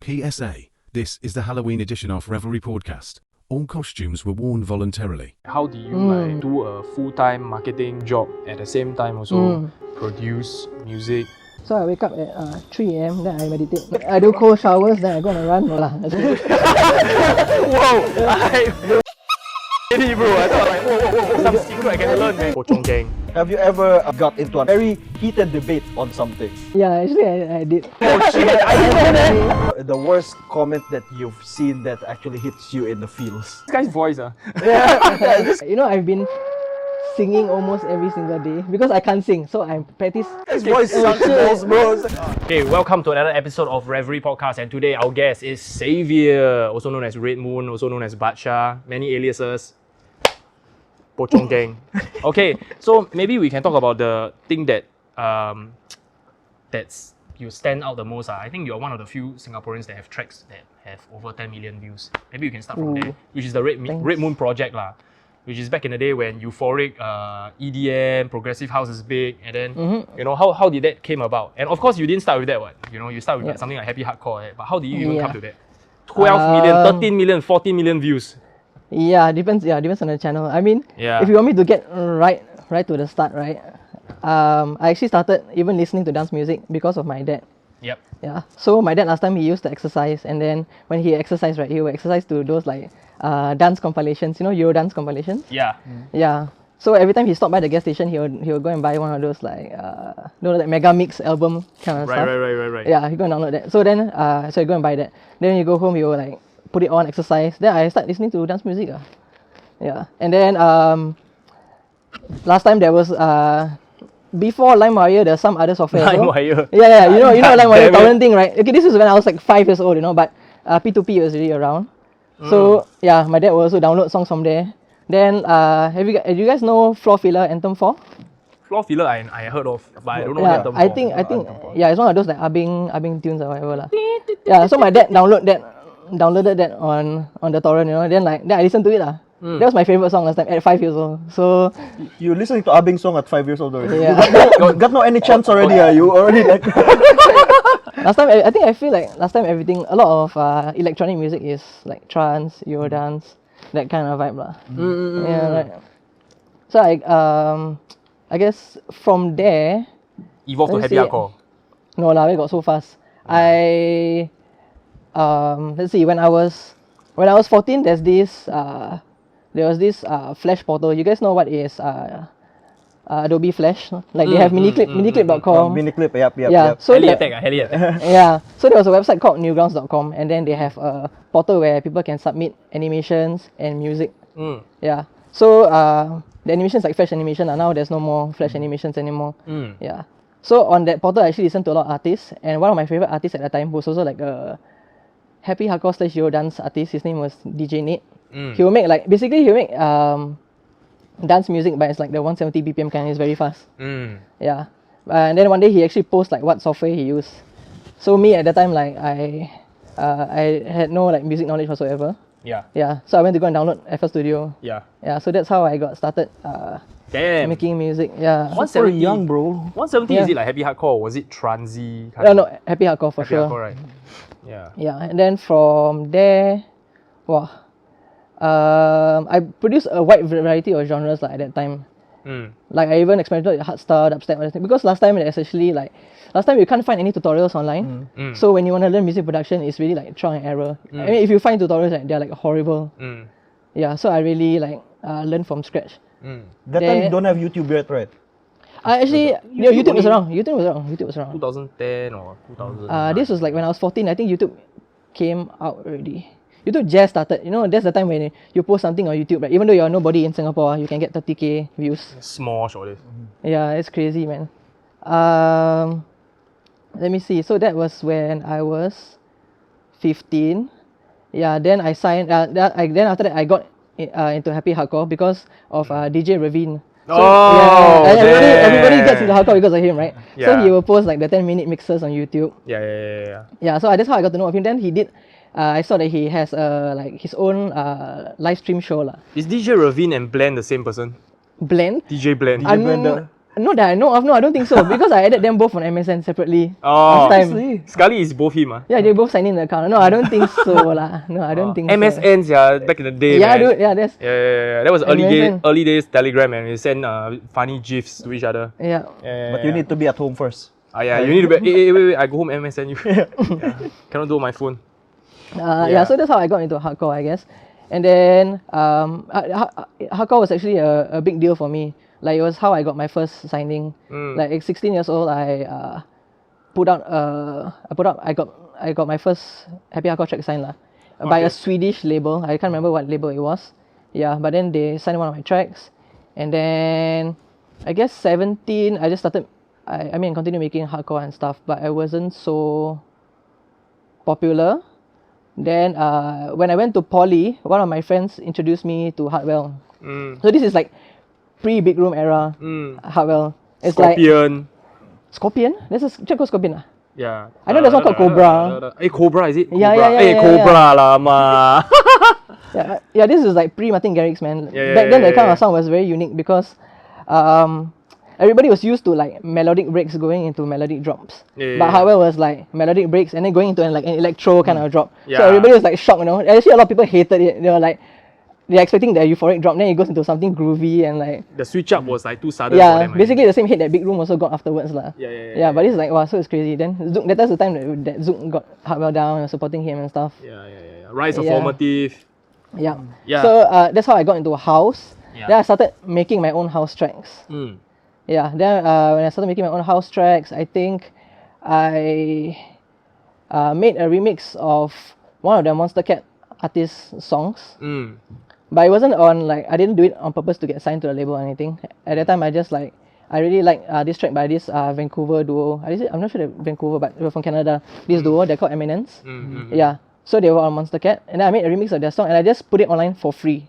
PSA. This is the Halloween edition of Revelry podcast. All costumes were worn voluntarily. How do you do a full-time marketing job at the same time also produce music? So I wake up at 3 a.m. then I meditate. I do cold showers, then I go on a run. Whoa! Bro, I thought like, whoa, some secret I can learn, man. Gang. Have you ever got into a very heated debate on something? Yeah, actually I did. Oh shit, I didn't know that! The worst comment that you've seen that actually hits you in the feels? This guy's voice, You know, I've been singing almost every single day because I can't sing, so I practice. His voice sucks balls, bro. Okay, welcome to another episode of Revelry Podcast, and today our guest is SAYVERE, also known as Redmoon, also known as Bahdshah, many aliases. Gang. Okay, so maybe we can talk about the thing that that's you stand out the most. I think you're one of the few Singaporeans that have tracks that have over 10 million views. Maybe you can start from there, which is the Redmoon project lah, which is back in the day when euphoric EDM, progressive house is big, and then you know how did that came about? And of course you didn't start with that one. You know, you start with something like happy hardcore, right? But how did you even come to that? 12 million, 13 million, 14 million views. Yeah, depends on the channel. I mean, if you want me to get right to the start, right? I actually started even listening to dance music because of my dad. Yep. Yeah. So my dad last time he used to exercise, and then when he exercised, right, he would exercise to those like dance compilations, you know, Euro dance compilations. Yeah. Yeah. So every time he stopped by the gas station, he would go and buy one of those like like mega mix album kind of stuff. Right. Yeah, he go and download that. So then so he go and buy that. Then you go home, you will like put it on, exercise. Then I start listening to dance music. Yeah. And then last time there was before LimeWire, there's some other software. LimeWire. Yeah, you know LimeWire torrenting, right? Okay, this is when I was like 5 years old, you know, but P2P was really around. So yeah, my dad will also download songs from there. Then do you guys know Floor Filler Anthem 4? Floor Filler I heard of, but I don't know Anthem 4. I think yeah, it's one of those like Abing tunes or whatever lah. Yeah, so my dad downloaded that on the torrent, you know. Then I listened to it lah. That was my favorite song last time at 5 years old. So you listening to Abing song at 5 years old already? Yeah. You got no any chance already? You already like. Last time I feel like last time everything, a lot of electronic music is like trance, Eurodance, that kind of vibe lah. Yeah, right. So I guess from there evolved to happy hardcore. No lah, we got so fast. Let's see, when I was 14, there was this Flash portal. You guys know what is Adobe Flash? Like they have miniclip.com. Miniclip, yep. Yeah, so Elliot. Yeah, so there was a website called newgrounds.com, and then they have a portal where people can submit animations and music. Yeah, so the animations like Flash animation, and now there's no more Flash animations anymore. Yeah, so on that portal I actually listened to a lot of artists, and one of my favorite artists at the time was also like a happy hardcore / Eurodance artist. His name was DJ Nate. He will make dance music, but it's like the 170 BPM kind. It's very fast. Yeah, and then one day he actually posted like what software he used. So me at the time, like I had no like music knowledge whatsoever. Yeah. So I went to go and download FL Studio. Yeah. So that's how I got started. Making music. Yeah. 170 young, bro. 170 is it like happy hardcore? Or was it transy? No, happy hardcore for sure. Hardcore, right? Yeah. Yeah, and then from there, I produced a wide variety of genres like at that time. Like I even experimented with hardstyle, dubstep, everything. Because last time you can't find any tutorials online. So when you want to learn music production, it's really like trial and error. I mean, if you find tutorials, like, they're like horrible. Yeah, so I really like learned from scratch. That time you don't have YouTube yet, right? Actually, YouTube was around. YouTube was around. 2010 or 2000. This was like when I was 14. I think YouTube came out already. YouTube just started. You know, that's the time when you post something on YouTube, right? Even though you're nobody in Singapore, you can get 30k views. Small short. Yeah, it's crazy, man. Let me see. So that was when I was 15. Yeah, then I signed. Then after that, I got into happy hardcore because of DJ Ravine. So, everybody gets into hardcore because of him, right? Yeah. So he will post like the 10-minute mixes on YouTube. Yeah. So that's how I got to know of him. Then he did. I saw that he has like his own live stream show lah. Is DJ Ravine and Blend the same person? Blend? DJ Blend. Not that I know of, no, I don't think so. Because I added them both on MSN separately. Oh, Last time. Scully is both him. Yeah, they both signed in the account. No, I don't think so lah. No, I don't think so. MSNs, yeah, back in the day, Yeah, man. dude, yeah, that's... Yeah. That was MSN. early days Telegram, and we send funny gifs to each other. Yeah. But you need to be at home first. Yeah, you need to be. Wait, I go home MSN you. Cannot do on my phone. Yeah, so that's how I got into hardcore, I guess. And then hardcore was actually a big deal for me. Like, it was how I got my first signing. Like, at 16 years old, I got my first Happy Hardcore track signed by a Swedish label. I can't remember what label it was. Yeah, but then they signed one of my tracks. And then, I guess 17, I just started, I continued making hardcore and stuff, but I wasn't so popular. Then, when I went to poly, one of my friends introduced me to Hardwell. So this is like pre-Big Room era Hardwell. It's Scorpion. Scorpion? There's a track called Scorpion. Yeah. I know there's one called Cobra. Hey, Cobra, is it? Yeah, Cobra. yeah, Hey, yeah, Cobra, lama. Yeah, this is like pre-Martin Garrix, man. Yeah, Back then, the kind yeah. of sound was very unique because everybody was used to like melodic breaks going into melodic drops. But Hardwell was like melodic breaks and then going into an electro kind of drop. So Yeah. everybody was like shocked, you know. Actually, a lot of people hated it. They were like, they're expecting the euphoric drop, then it goes into something groovy and like... The switch up was like too sudden for them. Basically the same hit that Big Room also got afterwards lah. Yeah. But this is like, wow, so it's crazy. Then Zouk, that's the time that Zouk got Hardwell down and supporting him and stuff. Yeah. Rise of Formative. Yeah. Yeah. So that's how I got into house. Yeah. Then I started making my own house tracks. Yeah. Then when I started making my own house tracks, I think I made a remix of one of the Monster Cat artist songs. But it wasn't on like, I didn't do it on purpose to get signed to the label or anything. At that time, I just like, I really like this track by this Vancouver duo. I'm not sure they're Vancouver, but they were from Canada. This duo, they're called Eminence. Yeah. So they were on Monster Cat, and then I made a remix of their song, and I just put it online for free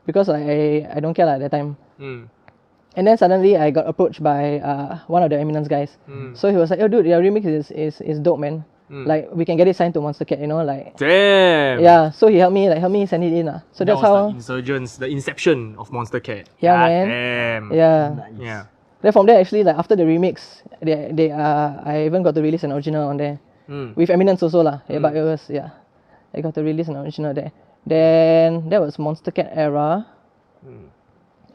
because I don't care at that time. And then suddenly I got approached by one of the Eminence guys. So he was like, "Oh, dude, your remix is dope, man. Like we can get it signed to Monster Cat, you know, like." Damn. Yeah. So he helped me send it in. So That that's was how. the insurgence, the inception of Monster Cat. Yeah, God man. Damn. Yeah. Yeah. Then from there, actually, like after the remix, I even got to release an original on there with Eminence also lah. Yeah, but it was I got to release an original there. Then that was Monster Cat era.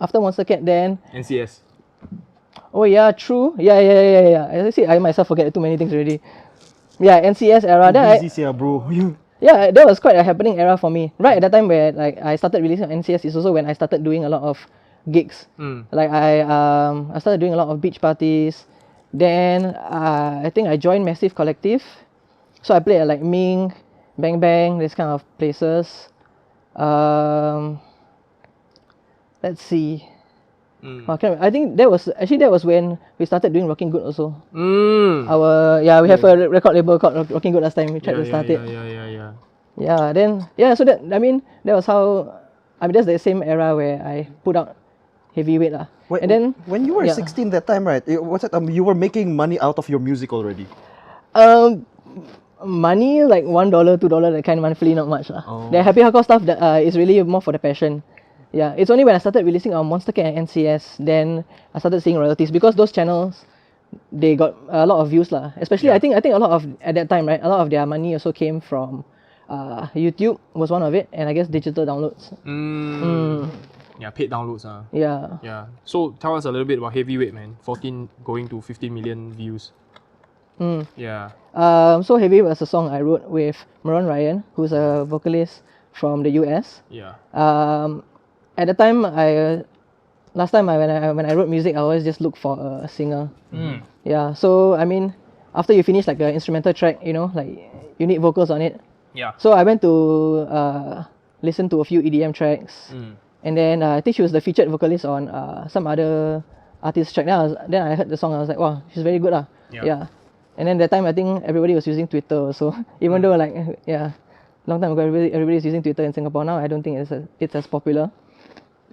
After Monster Cat, then NCS. oh yeah, true. Yeah. I see, I myself forget too many things already. Yeah, NCS era. Then bro. yeah, that was quite a happening era for me. Right at that time where like I started releasing on NCS is also when I started doing a lot of gigs. Like I started doing a lot of beach parties. Then I think I joined Massive Collective. So I played at like Ming, Bang Bang, this kind of places. Let's see. I think that was when we started doing Rocking Good also. We have a record label called Rocking Good last time. We tried to start it. So that was how. That's the same era where I put out Heavyweight lah. And then when you were 16 that time, right? You were making money out of your music already. Money like $1, $2 that kind monthly, not much lah. The Happy Hardcore stuff that is really more for the passion. Yeah, it's only when I started releasing on Monster Cat and NCS, then I started seeing royalties because those channels, they got a lot of views lah. Especially I think a lot of at that time, right? A lot of their money also came from YouTube was one of it, and I guess digital downloads. Yeah, paid downloads. Yeah. So tell us a little bit about Heavyweight, man. 14 going to 15 million views. Yeah. So Heavyweight was a song I wrote with Maron Ryan, who's a vocalist from the US. Yeah. At the time, last time when I wrote music, I always just look for a singer. Yeah. So after you finish like an instrumental track, you know, like you need vocals on it. Yeah. So I went to listen to a few EDM tracks, and then I think she was the featured vocalist on some other artist track. Then I heard the song, I was like, wow, she's very good lah. Yeah. And then that time, I think everybody was using Twitter also. Even though like long time ago everybody is using Twitter in Singapore. Now I don't think it's as popular.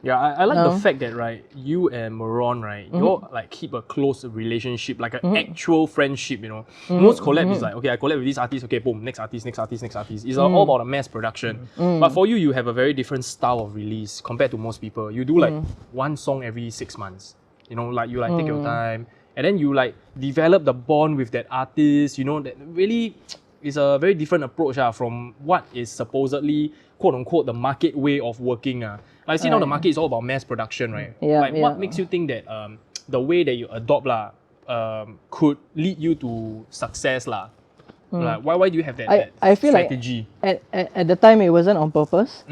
Yeah, I like the fact that right, you and Maron, right, you all like keep a close relationship, like an actual friendship, you know. Most collab is like, okay, I collab with this artist, okay, boom, next artist. It's all about a mass production. But for you, you have a very different style of release compared to most people. You do like one song every 6 months. You know, like you like take your time, and then you like develop the bond with that artist. You know, that really is a very different approach from what is supposedly quote unquote the market way of working. Like I see now the market is all about mass production, right? Yeah, like what makes you think that the way that you adopt could lead you to success Like why do you have that I feel strategy? like at the time it wasn't on purpose.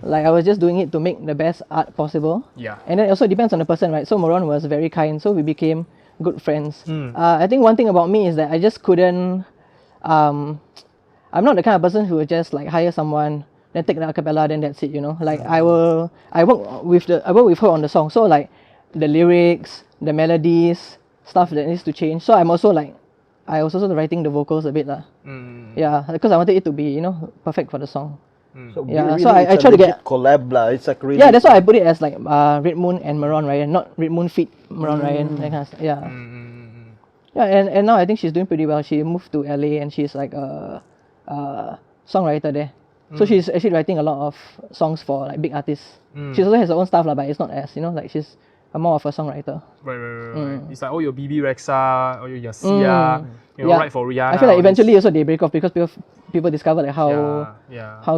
Like I was just doing it to make the best art possible. Yeah. And then it also depends on the person, right? So Moran was very kind, so we became good friends. I think one thing about me is that I just couldn't. I'm not the kind of person who would just like hire someone, then take the acapella, then that's it. You know, like I work with her on the song. So like the lyrics, the melodies, stuff that needs to change. So I'm also like. I was also writing the vocals a bit Yeah, because I wanted it to be, perfect for the song. So Yeah, really, so I try to get collab It's like really. Yeah, that's why I put it as like Redmoon and Maron Ryan, not Redmoon feat Maron Ryan, that kind of stuff. Yeah. Yeah, and now I think she's doing pretty well. She moved to LA and she's like a songwriter there. So she's actually writing a lot of songs for like big artists. She also has her own stuff but it's not as, like she's more of a songwriter. Right. It's like your BB Rexa or your Sia, write for Rihanna. I feel like eventually also they break off because people discover like how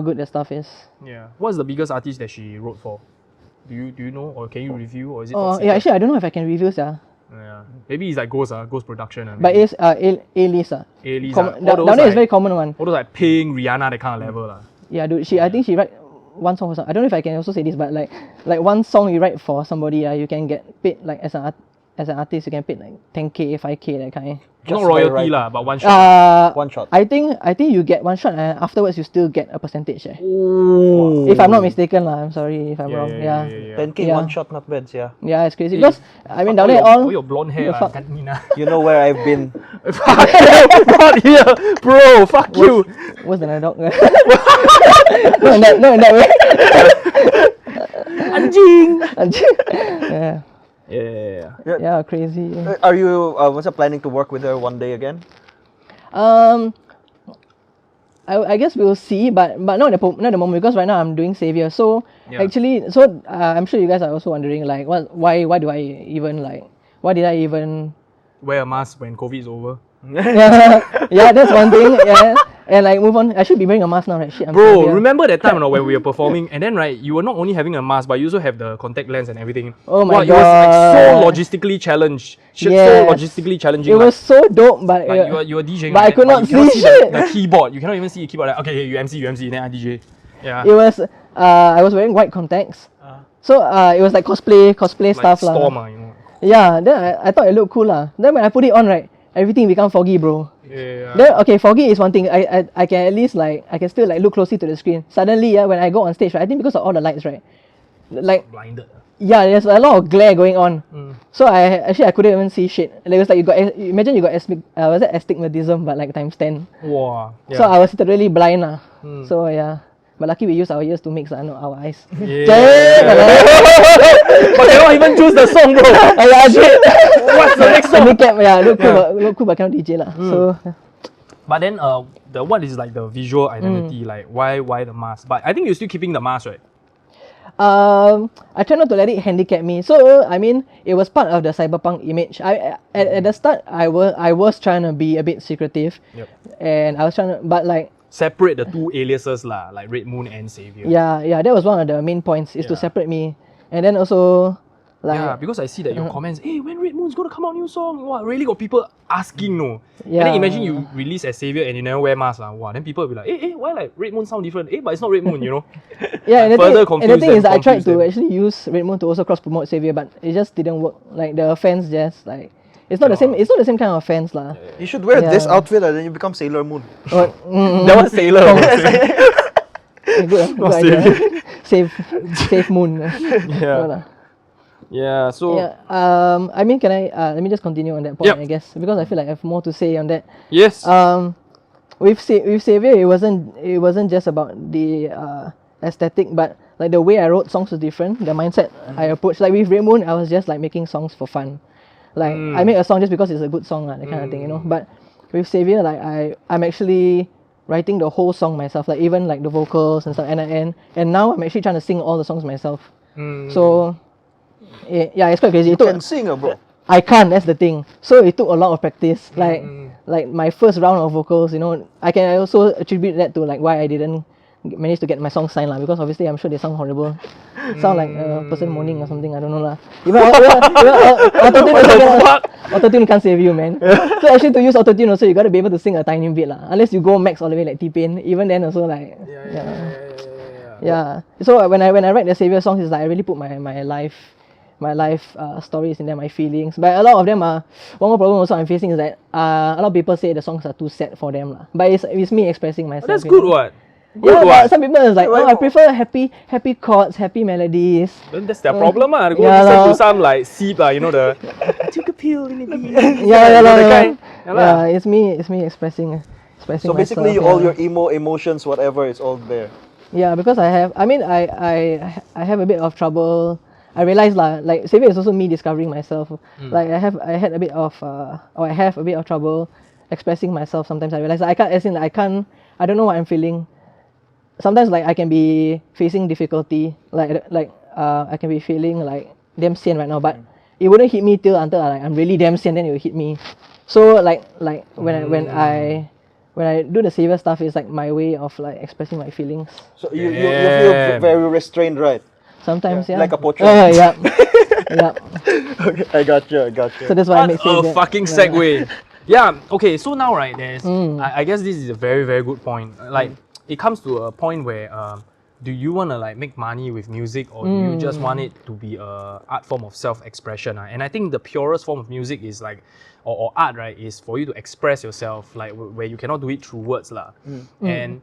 good their stuff is. Yeah. What's the biggest artist that she wrote for? Do you know, or can you review, or is it? Yeah, actually I don't know if I can review Yeah. Maybe it's like Ghost Production. But it's A-list. A-list. Down there is very common one. All those like Pink, Rihanna, that kind of level. Yeah, dude. I think she write one song for some. I don't know if I can also say this, but like one song you write for somebody, you can get paid like as an artist, you can paid like 10k, 5k that kind. Not royalty but one shot. One shot. I think you get one shot and afterwards you still get a percentage. Oh. If I'm not mistaken I'm sorry if I'm wrong. 10k one shot, not bad, yeah. Yeah, it's crazy because I mean down there all your blonde hair. You know where I've been. Not here, bro. Fuck you. What's the dog? No, in that way. Anjing. Yeah, crazy. Are you planning to work with her one day again? I guess we'll see, but not at the moment because right now I'm doing Savior. So actually, I'm sure you guys are also wondering like why did I even wear a mask when COVID is over? Yeah, that's one thing. Yeah. And like move on. I should be wearing a mask now, right? Shit, bro, remember that time when we were performing and then you were not only having a mask but you also have the contact lens and everything. Oh my god. It was like so logistically challenged. So logistically challenging. It was so dope, but you were DJing. But I could not see shit. The keyboard. You cannot even see the keyboard. Like, okay, you MC, then I DJ. Yeah. It was I was wearing white contacts. So it was like cosplay like stuff Storm, Yeah, then I thought it looked cool Then when I put it on, right, everything become foggy, bro. Yeah. Then okay, foggy is one thing. I can at least I can still look closely to the screen. Suddenly, when I go on stage, right, I think because of all the lights, right, like blinded. Yeah, there's a lot of glare going on. So I couldn't even see shit. It was like imagine you got astigmatism but like times 10. Wow. Yeah. So I was literally blind So yeah. But lucky we use our ears to mix, not our eyes. Yeah. But cannot even choose the song, bro. What's the next song? Look cool, but cannot DJ So. But then, what is like the visual identity? Like why the mask? But I think you're still keeping the mask, right? I try not to let it handicap me. So I mean, it was part of the cyberpunk image. At the start, I was trying to be a bit secretive, and I was trying to, but like. Separate the two aliases like Redmoon and SAYVERE. Yeah, that was one of the main points is to separate me, and then also like because I see that your comments, hey, when Redmoon's gonna come out new song? Wow, really got people asking, no. Yeah. And then imagine you release as SAYVERE and you never wear mask, wow. Then people will be like, hey, why like Redmoon sound different? But it's not Redmoon, Yeah, and the thing is that I tried to actually use Redmoon to also cross promote SAYVERE, but it just didn't work. Like the fans just like. It's not the same. It's not the same kind of fans, lah. You should wear this outfit and then you become Sailor Moon. That was Sailor. Good idea. Save Moon. Yeah. So. Yeah. I mean, can I? Let me just continue on that point, I guess, because I feel like I have more to say on that. Yes. With SAYVERE, it wasn't just about the aesthetic, but like the way I wrote songs was different. The mindset I approached, like with Redmoon, I was just like making songs for fun. Like I make a song just because it's a good song, that kind of thing, But with SAYVERE, like I'm actually writing the whole song myself, like even like the vocals and stuff, and now I'm actually trying to sing all the songs myself. So Yeah, it's quite crazy. You can sing, bro. I can't. That's the thing. So it took a lot of practice. Like my first round of vocals, you know, I also attribute that to like why I didn't manage to get my song signed lah. Because obviously I'm sure they sound horrible. Sound like a person moaning or something. I don't know lah. Even autotune can't save you, man. So actually to use autotune also, you gotta be able to sing a tiny bit lah. Unless you go max all the way like T-Pain. Even then also like yeah. So when I write the Savior songs, it's like I really put my life stories in there, my feelings. But a lot of them are one more problem also I'm facing is that a lot of people say the songs are too sad for them lah. But it's me expressing myself. That's good, what? Yeah, but some people is like, I prefer happy chords, happy melodies. Then that's their problem, ah. Go yeah, listen to some like Seep, you know the. I took a pill in the beginning. Yeah, it's me expressing So myself, basically, all your emo emotions, whatever, is all there. Yeah, because I have a bit of trouble. I realized like Savior is also me discovering myself. Like I have a bit of trouble expressing myself. Sometimes I realize I don't know what I'm feeling. Sometimes like I can be facing difficulty, like I can be feeling like damn sian right now, but it wouldn't hit me till until I'm really damn sian, then it will hit me. So like when I do the Savior stuff, it's like my way of like expressing my feelings. So you feel very restrained, right? Sometimes, yeah. Like a portrait. Yeah. Okay, I got you. So that's why I make What Savior. a fucking segue. Yeah. Okay. So now, right, there's. I guess this is a very, very good point. Like, it comes to a point where, do you want to like make money with music, or do you just want it to be a art form of self-expression? And I think the purest form of music is like, or art, right, is for you to express yourself, like where you cannot do it through words, lah. And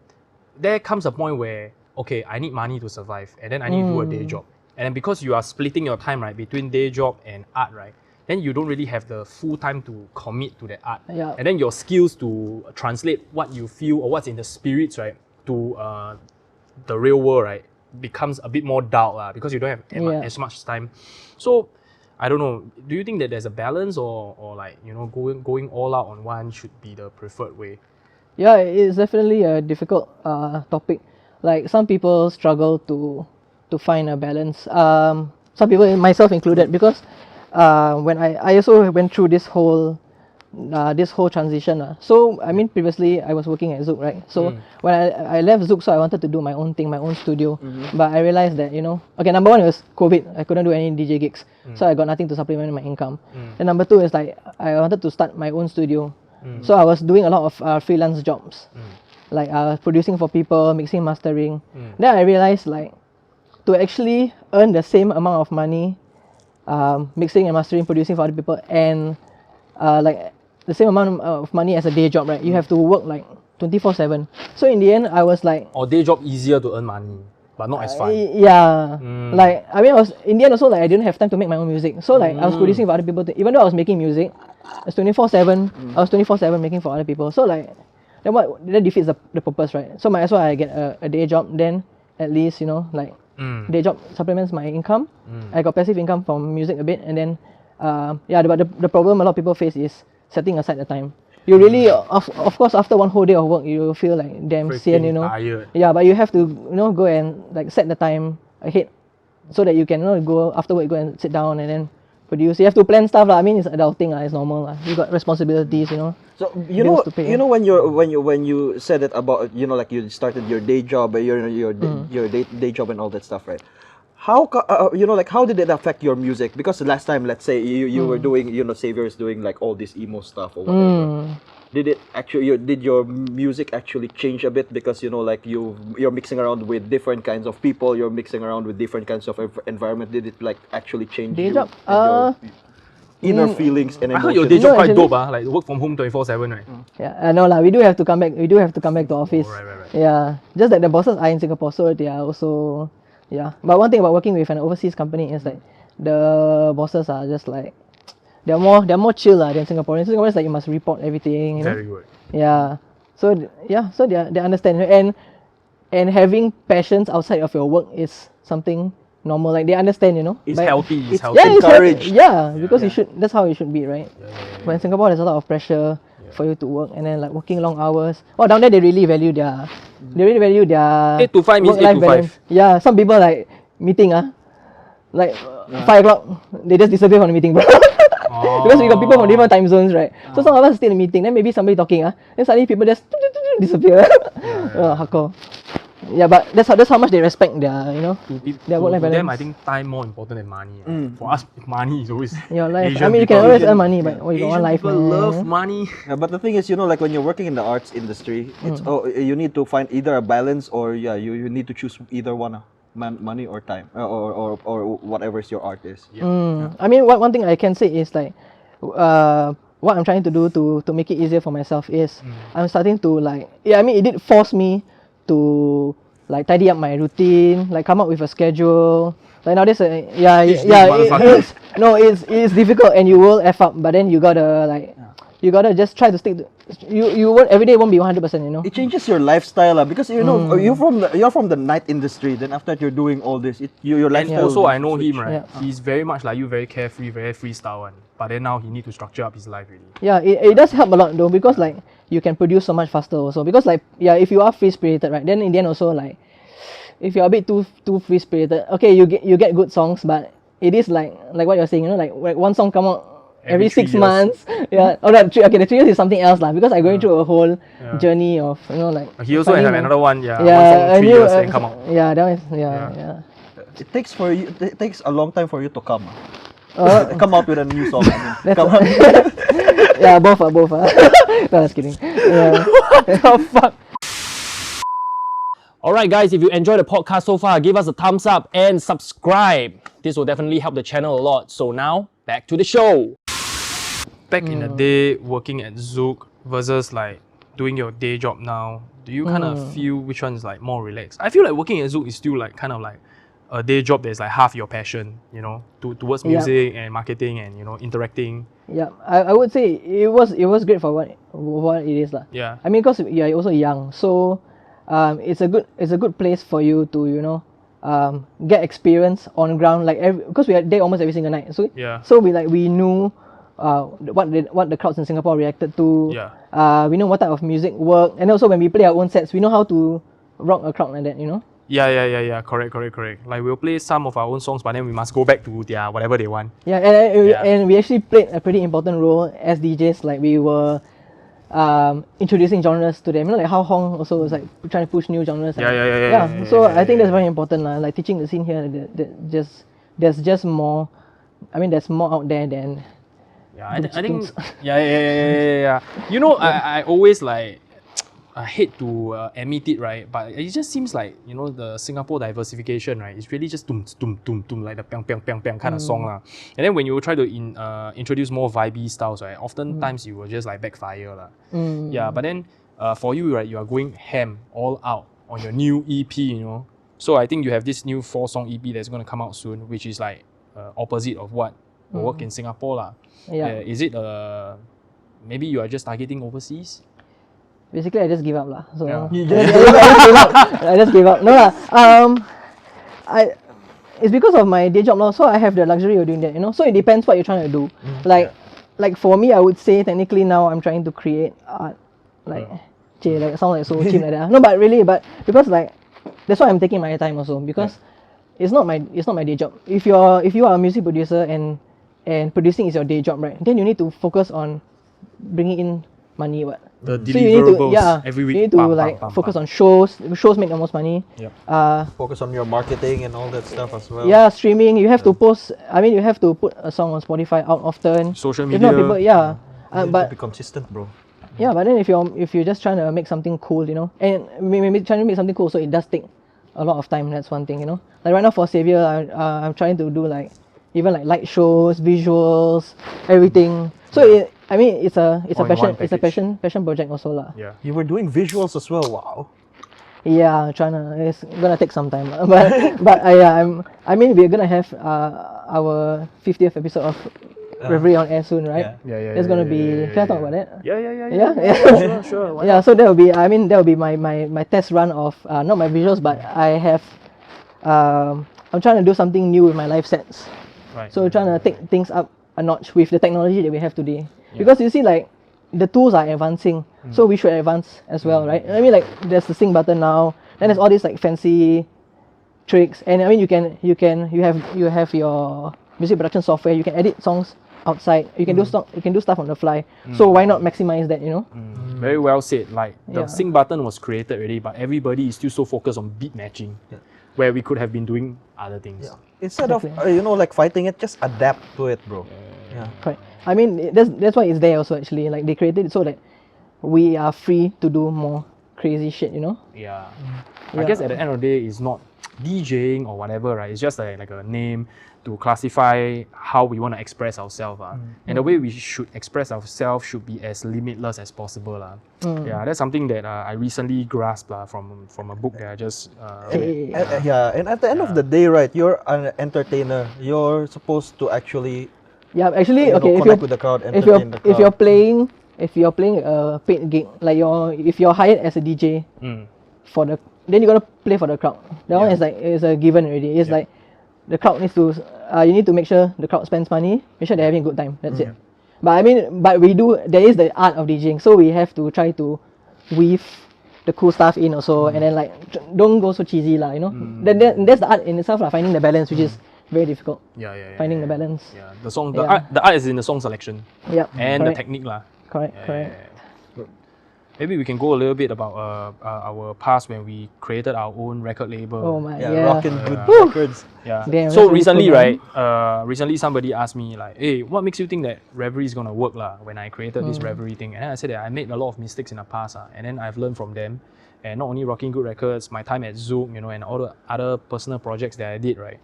there comes a point where, okay, I need money to survive, and then I need to do a day job. And then because you are splitting your time, right, between day job and art, right, then you don't really have the full time to commit to that art. Yeah. And then your skills to translate what you feel or what's in the spirits, right, to the real world, right, becomes a bit more dull, because you don't have as much time. So, I don't know, do you think that there's a balance, or like, you know, going all out on one should be the preferred way? Yeah, it's definitely a difficult topic. Like some people struggle to find a balance. Some people, myself included, because when I also went through this whole transition. So I mean, previously I was working at Zouk, right? So when I left Zouk, so I wanted to do my own thing, my own studio. But I realized that, you know, okay, number one, it was COVID. I couldn't do any DJ gigs, so I got nothing to supplement my income. And number two is like I wanted to start my own studio. So I was doing a lot of freelance jobs, like producing for people, mixing, mastering. Then I realized like to actually earn the same amount of money, mixing and mastering, producing for other people, and like the same amount of money as a day job, right? You have to work like 24/7. So in the end, I was like, or day job easier to earn money, but not as fun. Yeah, like I mean, I was in the end also like I didn't have time to make my own music. So like I was producing for other people. Even though I was making music, it's 24/7. I was 24/7 making for other people. So like that defeats the purpose, right? So might as well I get a day job. Then at least, you know, like day job supplements my income. I got passive income from music a bit, and then but the problem a lot of people face is setting aside the time. You really, of course, after one whole day of work, you feel like damn sian, you know. Tired. Yeah, but you have to, you know, go and like set the time ahead, so that you can, you know, go after work, go and sit down and then produce. You have to plan stuff, lah. I mean, it's adulting, it's normal, lah. You got responsibilities, you know. So you know when you said it about, you know, like you started your day job, your day job and all that stuff, right? How you know, like how did it affect your music? Because last time, let's say you were doing, you know, Savior is doing like all this emo stuff or whatever. Did your music actually change a bit because, you know, like you're mixing around with different kinds of people, you're mixing around with different kinds of environment? Did it like actually change day you job? and your inner feelings and I emotions? heard your day job quite dope, like work from home 24/7, right? Yeah, no lah. We do have to come back. We do have to come back to office. Right. Yeah, just that the bosses are in Singapore, so they are also. Yeah, but one thing about working with an overseas company is like the bosses are just like they're more chill than Singaporeans. Singaporeans like you must report everything. You know? Very good. Yeah, so they understand, and having passions outside of your work is something normal. Like they understand, you know. It's healthy. It's healthy. Yeah, it's encouraged. Because you should. That's how it should be, right? But in Singapore, there's a lot of pressure for you to work, and then like working long hours. Oh, down there they really value their 8 to 5 means 8 work-life to 5. balance. Yeah, some people like meeting like 5 o'clock, they just disappear from the meeting, bro. Because we got people from different time zones, right? So some of us stay in the meeting, then maybe somebody talking, then suddenly people just disappear. Hardcore. Yeah, but that's how much they respect their, their work-life balance. To them, I think time more important than money. For us, money is always your life. Asian I mean, you can people. always earn money, but you got Asian one life, people man. love money. Yeah, but the thing is, like when you're working in the arts industry, it's you need to find either a balance or you need to choose either one, money or time or whatever your art is. I mean, one thing I can say is like, what I'm trying to do to make it easier for myself is I'm starting to like, I mean, it did force me to like tidy up my routine, like come up with a schedule. Like nowadays, it's difficult and you will F up, but then you gotta like, you gotta just try to stick to, you won't, every day won't be 100%, It changes your lifestyle, because you're from the night industry, then after you're doing all this, your And lifestyle. also, I know him, right? Yeah. He's very much like you, very carefree, very freestyle one. But then now he need to structure up his life really. Yeah, it does help a lot though, because like you can produce so much faster also. Because like, if you are free spirited, right, then in the end also like, if you're a bit too free spirited, okay, you get good songs, but it is like what you're saying, like one song come out every 6 3 years. months. Yeah. Oh, the 3 years is something else lah, because I'm going through a whole journey of like. He also have another one, one song a 3 new, years and come out. Yeah, that one. Yeah. It takes a long time for you to come out with a new song. I mean, come out. Yeah, both. No, just kidding. Yeah. What the fuck? Alright guys, if you enjoyed the podcast so far, give us a thumbs up and subscribe. This will definitely help the channel a lot. So now, back to the show. Back in the day, working at Zouk versus like doing your day job now, do you kind of feel which one is like more relaxed? I feel like working at Zouk is still like kind of like a day job that's like half your passion, towards music and marketing and interacting. Yeah, I would say it was great for what it is lah. Yeah. I mean, because you're also young, so it's a good place for you to get experience on ground, like because we are there almost every single night. So we knew what the crowds in Singapore reacted to. Yeah. We know what type of music worked, and also when we play our own sets, we know how to rock a crowd like that. Yeah. Correct. Like we'll play some of our own songs, but then we must go back to their whatever they want. Yeah, and we actually played a pretty important role as DJs. Like we were introducing genres to them. Like how Hong also was like trying to push new genres. Yeah. So I think that's very important, like teaching the scene here. There's just more. I mean, there's more out there than. Yeah, I think. Yeah. I always like. I hate to admit it, right? But it just seems like the Singapore diversification, right? It's really just tum like the piang kind of song lah. And then when you try to introduce more vibey styles, right? Oftentimes you will just like backfire lah. Yeah, but then for you, right? You are going ham all out on your new EP, So I think you have this new 4-song EP that's going to come out soon, which is like opposite of what will work in Singapore lah. Yeah. Is it maybe you are just targeting overseas? Basically, I just give up lah. So Yeah. I just gave up. No lah. It's because of my day job now, so I have the luxury of doing that. So it depends what you're trying to do. Like for me, I would say technically now I'm trying to create art. Like sound like so cheap like that. No, but really, because like that's why I'm taking my time also, because it's not my day job. If you are a music producer and producing is your day job, right? Then you need to focus on bringing in money. The So you need to, every week. you need to focus on shows. Shows make the most money. Yep. Focus on your marketing and all that stuff as well. Yeah, streaming. You have to post. I mean, you have to put a song on Spotify out often. Social If media. not, people, You need but to be consistent, bro. yeah, but then if you're just trying to make something cool, and maybe trying to make something cool, so it does take a lot of time. That's one thing, Like right now for SAYVERE, I'm trying to do like even like light shows, visuals, everything. So it's a passion project also lah. Yeah. You were doing visuals as well. Wow. Yeah, it's gonna take some time, but we're gonna have our 50th episode of revelry on air soon, right? Yeah. It's gonna be. Can I talk about that? Yeah. Sure. Yeah, so that will be my test run of not my visuals, but I have I'm trying to do something new with my live sets. Right. So trying to take things up a notch with the technology that we have today. Because you see, like the tools are advancing, so we should advance as well, right? I mean, like there's the sync button now, then there's all these like fancy tricks, and I mean you have your music production software. You can edit songs outside. You can do stuff on the fly. So why not maximize that? Very well said. Like the Yeah. sync button was created already, but everybody is still so focused on beat matching, where we could have been doing other things. Instead of like fighting it, just adapt to it, bro. Yeah. Correct. I mean that's why it's there also actually. Like they created it so that we are free to do more crazy shit. Yeah. I guess at the end of the day, it's not DJing or whatever, right? It's just like a name to classify how we want to express ourselves. And the way we should express ourselves should be as limitless as possible. Yeah, that's something that I recently grasped from a book that I just read. And at the end of the day, right, you're an entertainer. You're supposed to actually connect with the crowd, entertain the crowd. If you're playing a paid gig, like if you're hired as a DJ then you gotta play for the crowd. That one is a given already. It's like the crowd needs to you need to make sure the crowd spends money, make sure they're having a good time. That's it. But I mean, there is the art of DJing, so we have to try to weave the cool stuff in also, and then like don't go so cheesy Then that's the art in itself, finding the balance, which is very difficult. Finding the balance. Yeah, the art is in the song selection. And the technique Correct. Maybe we can go a little bit about our past when we created our own record label. Oh my, Rockin' Good Records. Yeah. Damn, so that's really recently, cool, recently somebody asked me like, "Hey, what makes you think that Revelry is gonna work when I created this Revelry thing?" And then I said that I made a lot of mistakes in the past, and then I've learned from them. And not only Rockin' Good Records, my time at Zouk, and all the other personal projects that I did, right?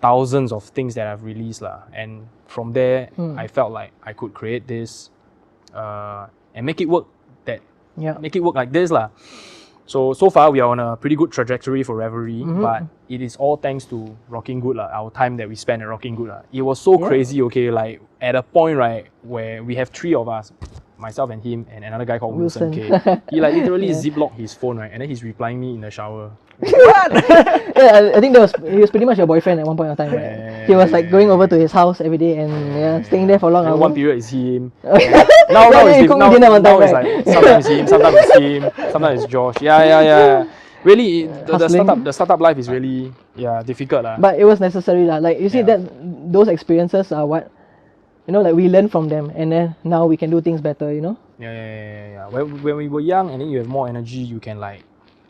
Thousands of things that I've released, and from there, I felt like I could create this and make it work. Make it work like this, So far we are on a pretty good trajectory for Revelry, but it is all thanks to Rockin' Good, our time that we spent at Rockin' Good. It was so crazy, like at a point, right, where we have three of us, myself and him and another guy called Wilson. He literally ziplocked his phone, right, and then he's replying me in the shower. I think he was pretty much your boyfriend at one point of time, right? He was going over to his house every day and staying there for long hours. One period is him. now now it's like sometimes it's him, sometimes it's him, sometimes it's Josh. Yeah. Really, the startup life is really difficult. But it was necessary. Like you see that those experiences are what we learn from them, and then now we can do things better. Yeah. When we were young, and then you have more energy, you can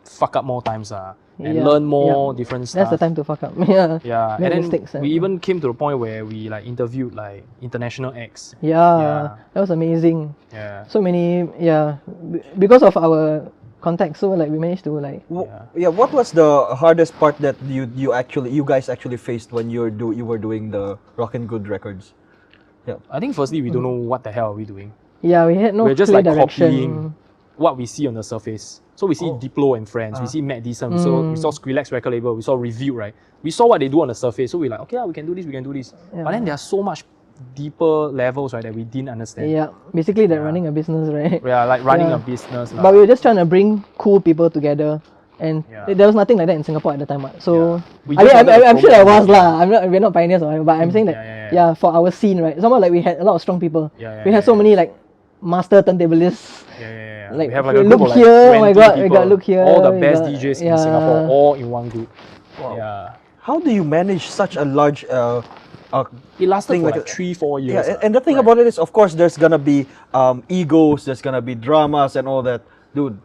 fuck up more times and learn more different stuff. That's the time to fuck up. Yeah. Make And mistakes, then we even came to the point where we interviewed international acts. That was amazing. Yeah. So many because of our contacts, so we managed to What was the hardest part that you guys actually faced when you were doing the Rockin' Good Records? I think firstly we don't know what the hell are we doing. Yeah, we had no We're just clear copying direction. what we see on the surface. So we see Diplo and Friends, we see Matt Decent, we saw Skrillex record label, we saw Review, right? We saw what they do on the surface, so we're like, okay, we can do this. But then there are so much deeper levels, right, that we didn't understand. Yeah, basically they're running a business, right? Yeah, like running a business. But we were just trying to bring cool people together, and there was nothing like that in Singapore at the time. So I'm sure there was we're not pioneers or whatever, but I'm saying that for our scene, right? Somehow we had a lot of strong people. We had so many master turntablists. We have a group look of here, oh my god, people. we got look here. All the best DJs in Singapore, all in one group. Wow. Yeah. How do you manage such a large it lasted for 3-4 years. Yeah, and the thing about it is, of course, there's gonna be egos, there's gonna be dramas and all that. Dude,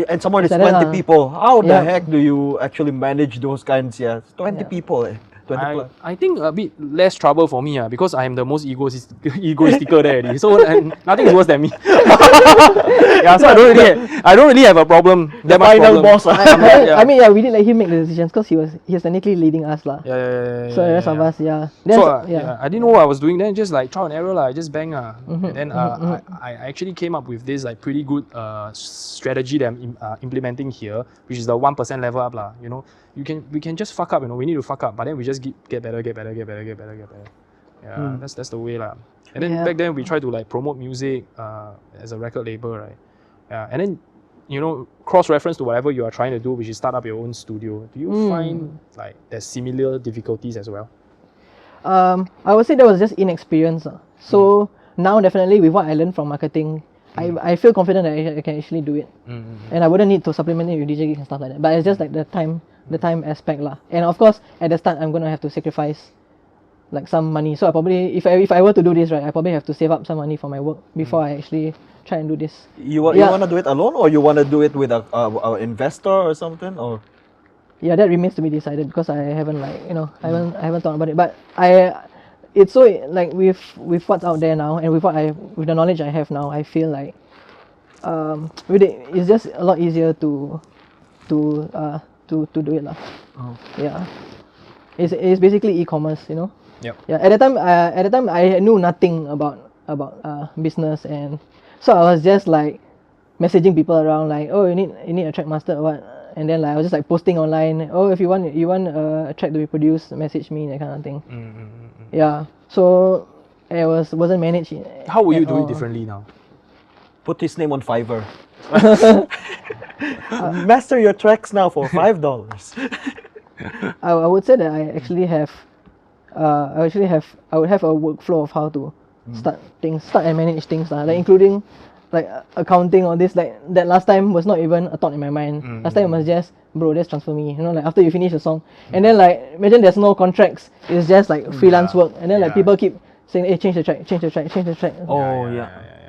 and someone is 20 people. How the heck do you actually manage those kinds? 20 people. 20 plus. I think a bit less trouble for me because I am the most egoistical there already. So nothing is worse than me. So I don't really have a problem. The final boss. I mean, we did let him make the decisions because he was technically leading us, So the rest of us, I didn't know what I was doing then. Just trial and error, I just bang. And then I actually came up with this pretty good strategy that I'm implementing here, which is the 1% level up, we can just fuck up, we need to fuck up, but then we just get better. Yeah, that's the way, And then back then we try to like promote music as a record label, right? Yeah, and then cross-reference to whatever you are trying to do, which is start up your own studio. Do you find like there's similar difficulties as well? I would say that was just inexperience. So now definitely with what I learned from marketing, I feel confident that I can actually do it. And I wouldn't need to supplement it with DJ gigs and stuff like that. But it's just like the time the time aspect lah. And of course, at the start, I'm gonna have to sacrifice like some money. So I probably, if I were to do this right, I probably have to save up some money for my work before I actually try and do this. You wanna do it alone, or you wanna do it with a investor or something, or? Yeah, that remains to be decided because I haven't I haven't thought about it. But it's so like with what's out there now and with the knowledge I have now, I feel like it's just a lot easier to do it lah. Oh. Yeah, it's basically e-commerce, you know. Yep. Yeah. At the time I knew nothing about business, and so I was just like messaging people around like, oh, you need a track master or what. And then like I was just like posting online, oh, if you want a track to be produced, message me, that kind of thing. Yeah. So it wasn't managed. How will you do it differently now? Put his name on Fiverr. Master your tracks now for $5. I would say that I would have a workflow of how to start and manage things like including like accounting or this, like that last time was not even a thought in my mind. Last time it was just, bro, just transfer me, you know, like after you finish the song. And then like imagine there's no contracts, it's just like freelance work, and then like people keep saying, hey, change the track. Oh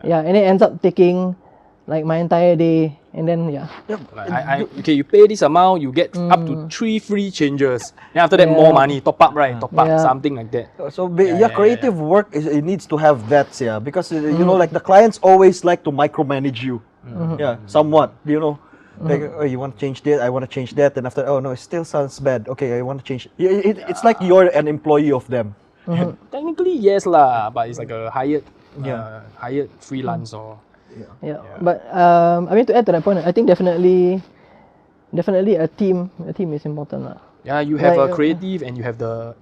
Yeah, and it ends up taking like my entire day, and then Like okay, you pay this amount, you get up to 3 free changes. Then after that, more money, top up, something like that. So creative work it needs to have that, because you know, like the clients always like to micromanage you, somewhat, you know. Like, oh, you want to change this, I want to change that, and after, oh no, it still sounds bad. Okay, I want to change. It's like you're an employee of them. Technically, yes lah, but it's like a hired freelance or. Yeah. But I mean, to add to that point, I think definitely a team is important lah. Yeah, you have a creative and you have the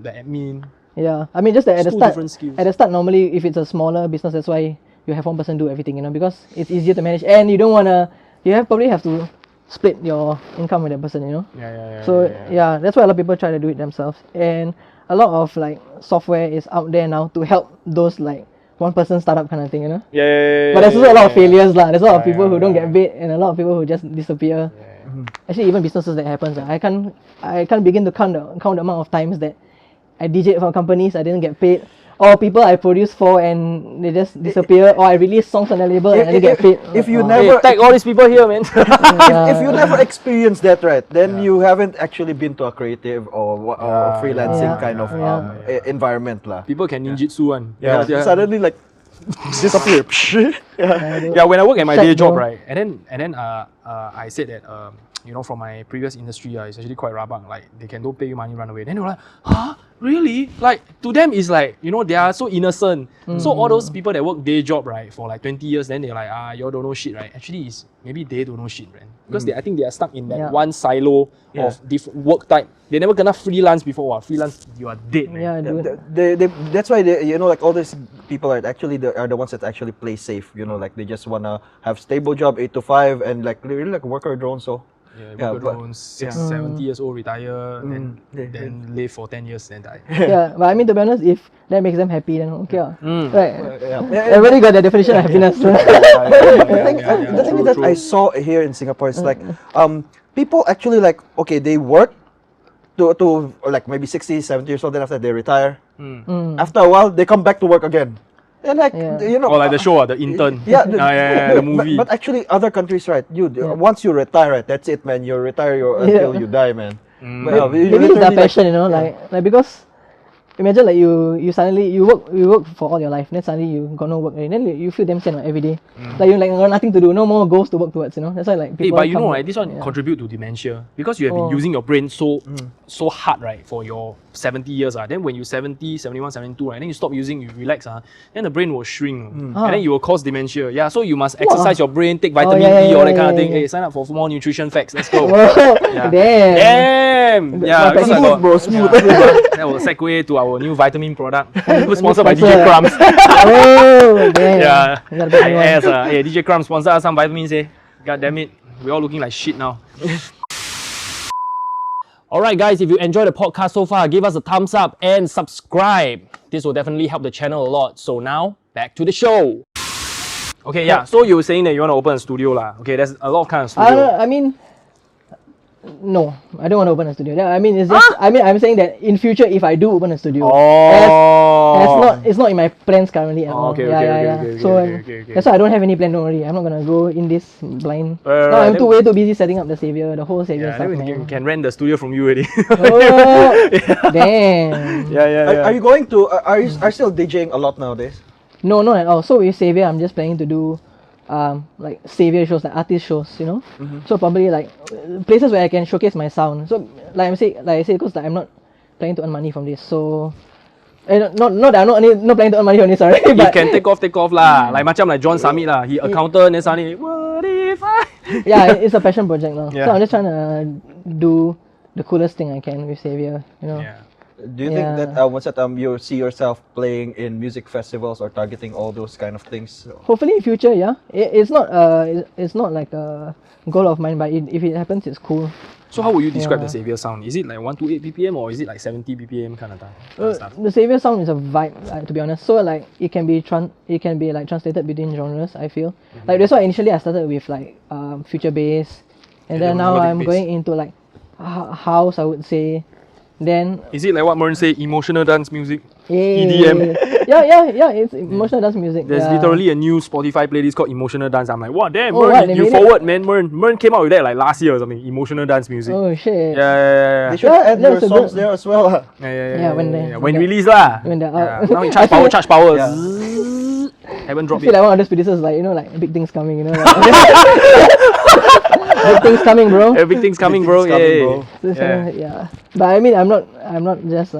the admin. Yeah, I mean just that at different skills. the start normally if it's a smaller business, that's why you have one person do everything, you know, because it's easier to manage, and you don't wanna probably have to split your income with that person, you know. So that's why a lot of people try to do it themselves, and a lot of like software is out there now to help those like one person startup kind of thing, you know. But there's also a lot of failures lah. There's a lot of people who don't get paid, and a lot of people who just disappear. Actually, even businesses that happens, I can't begin to count the amount of times that I DJed for companies, I didn't get paid, or people I produced for and they just disappear, or I release songs on the label and I didn't get paid. If you never tag all these people here, man. if you never experienced that, right, then you haven't actually been to a creative or freelancing kind of environment lah. People can ninjutsu one. Suddenly like disappear. When I work at my day job, right, and then I said that from my previous industry, it's actually quite rabak. Like they don't pay you money, run away. Then they were like, huh? Really? Like to them it's like, they are so innocent. So all those people that work day job, right, for like 20 years, then they're like, y'all don't know shit, right? Actually, maybe they don't know shit, right? Because I think they are stuck in that one silo of different work type. They never gonna freelance before. Freelance, you are dead, man. That's why like all these people are actually the ones that actually play safe. Like they just wanna have stable job 8 to 5 and like really like worker drones. So. Worker drones, 70 years old, retire, then live for 10 years, then die. But I mean, to be honest, if that makes them happy, then okay. Right. Everybody got their definition of happiness. The thing that I saw here in Singapore is like, people actually like, okay, they work to like maybe 60, 70 years old, then after they retire. After a while, they come back to work again. And like, or like the show, the intern. The movie. But actually, other countries, right? Once you retire, right, that's it, man. You retire until you die, man. Maybe it's their passion, like because imagine like you suddenly you work for all your life, then suddenly you got no work, and then you feel damn sad every day. Like you got nothing to do, no more goals to work towards, That's why like people. But this one contribute to dementia because you have been using your brain so hard, right, for your 70 years. Then when you 70, 71, 72, right, then you stop using, you relax, then the brain will shrink, and then you will cause dementia. Yeah, so you must exercise your brain, take vitamin D, all that kind of thing. Hey, sign up for more nutrition facts. Let's go. Damn. Yeah, smooth, bro, smooth. That will segue to our new vitamin product, sponsored by DJ Crumbs. Damn. Hey, DJ Crumbs sponsor us some vitamins, God damn it, we're all looking like shit now. Alright guys, if you enjoyed the podcast so far, give us a thumbs up and subscribe. This will definitely help the channel a lot. So now, back to the show. Okay, so you were saying that you want to open a studio lah. Okay, there's a lot of kind of studio. I mean, No, I don't want to open a studio. I mean, it's just. I mean, I'm saying that in future, if I do open a studio, it's not in my plans currently at all. Okay. So that's why I don't have any plan. Don't worry, I'm not gonna go in this blind. Now I'm way too busy setting up the Savior, the whole Savior stuff. We can rent the studio from you already. Oh, damn. Are you going to? Are you still DJing a lot nowadays? No, not at all. So with Savior, I'm just planning to do like Savior shows, like artist shows, you know. So probably like places where I can showcase my sound. So like I say, because like, I'm not planning to earn money from this. So not that I'm not planning to earn money from this, sorry. You But can take off lah. Like macam like John Summit lah. He accountant then suddenly what if I? yeah, it's a passion project now. Yeah. So I'm just trying to do the coolest thing I can with Savior, you know. Yeah. Do you think that you see yourself playing in music festivals or targeting all those kind of things? Hopefully in future, yeah. It's not like a goal of mine, but if it happens, it's cool. So how would you describe the Savior sound? Is it like 128 BPM or is it like 70 BPM kind of stuff? The Savior sound is a vibe, to be honest. So like it can be like translated between genres. I feel like that's why initially I started with like future bass, and then now I'm going into like house, I would say. Then is it like what Mern say, emotional dance music? Yeah, EDM? yeah, it's emotional dance music. There's literally a new Spotify playlist called Emotional Dance. I'm like, what, damn, Oh, Mern, what, you they forward, man. Mern came out with that like last year or something. Emotional dance music. Oh shit. Yeah. They should add your songs there as well. Yeah, when release lah. when they're out. Now you charge power. Yeah. Haven't I dropped feel it. like one of those producers, like, you know, like big things coming, you know. Like, big things coming, bro. Everything's coming, bro. Yeah. But I mean, I'm not just.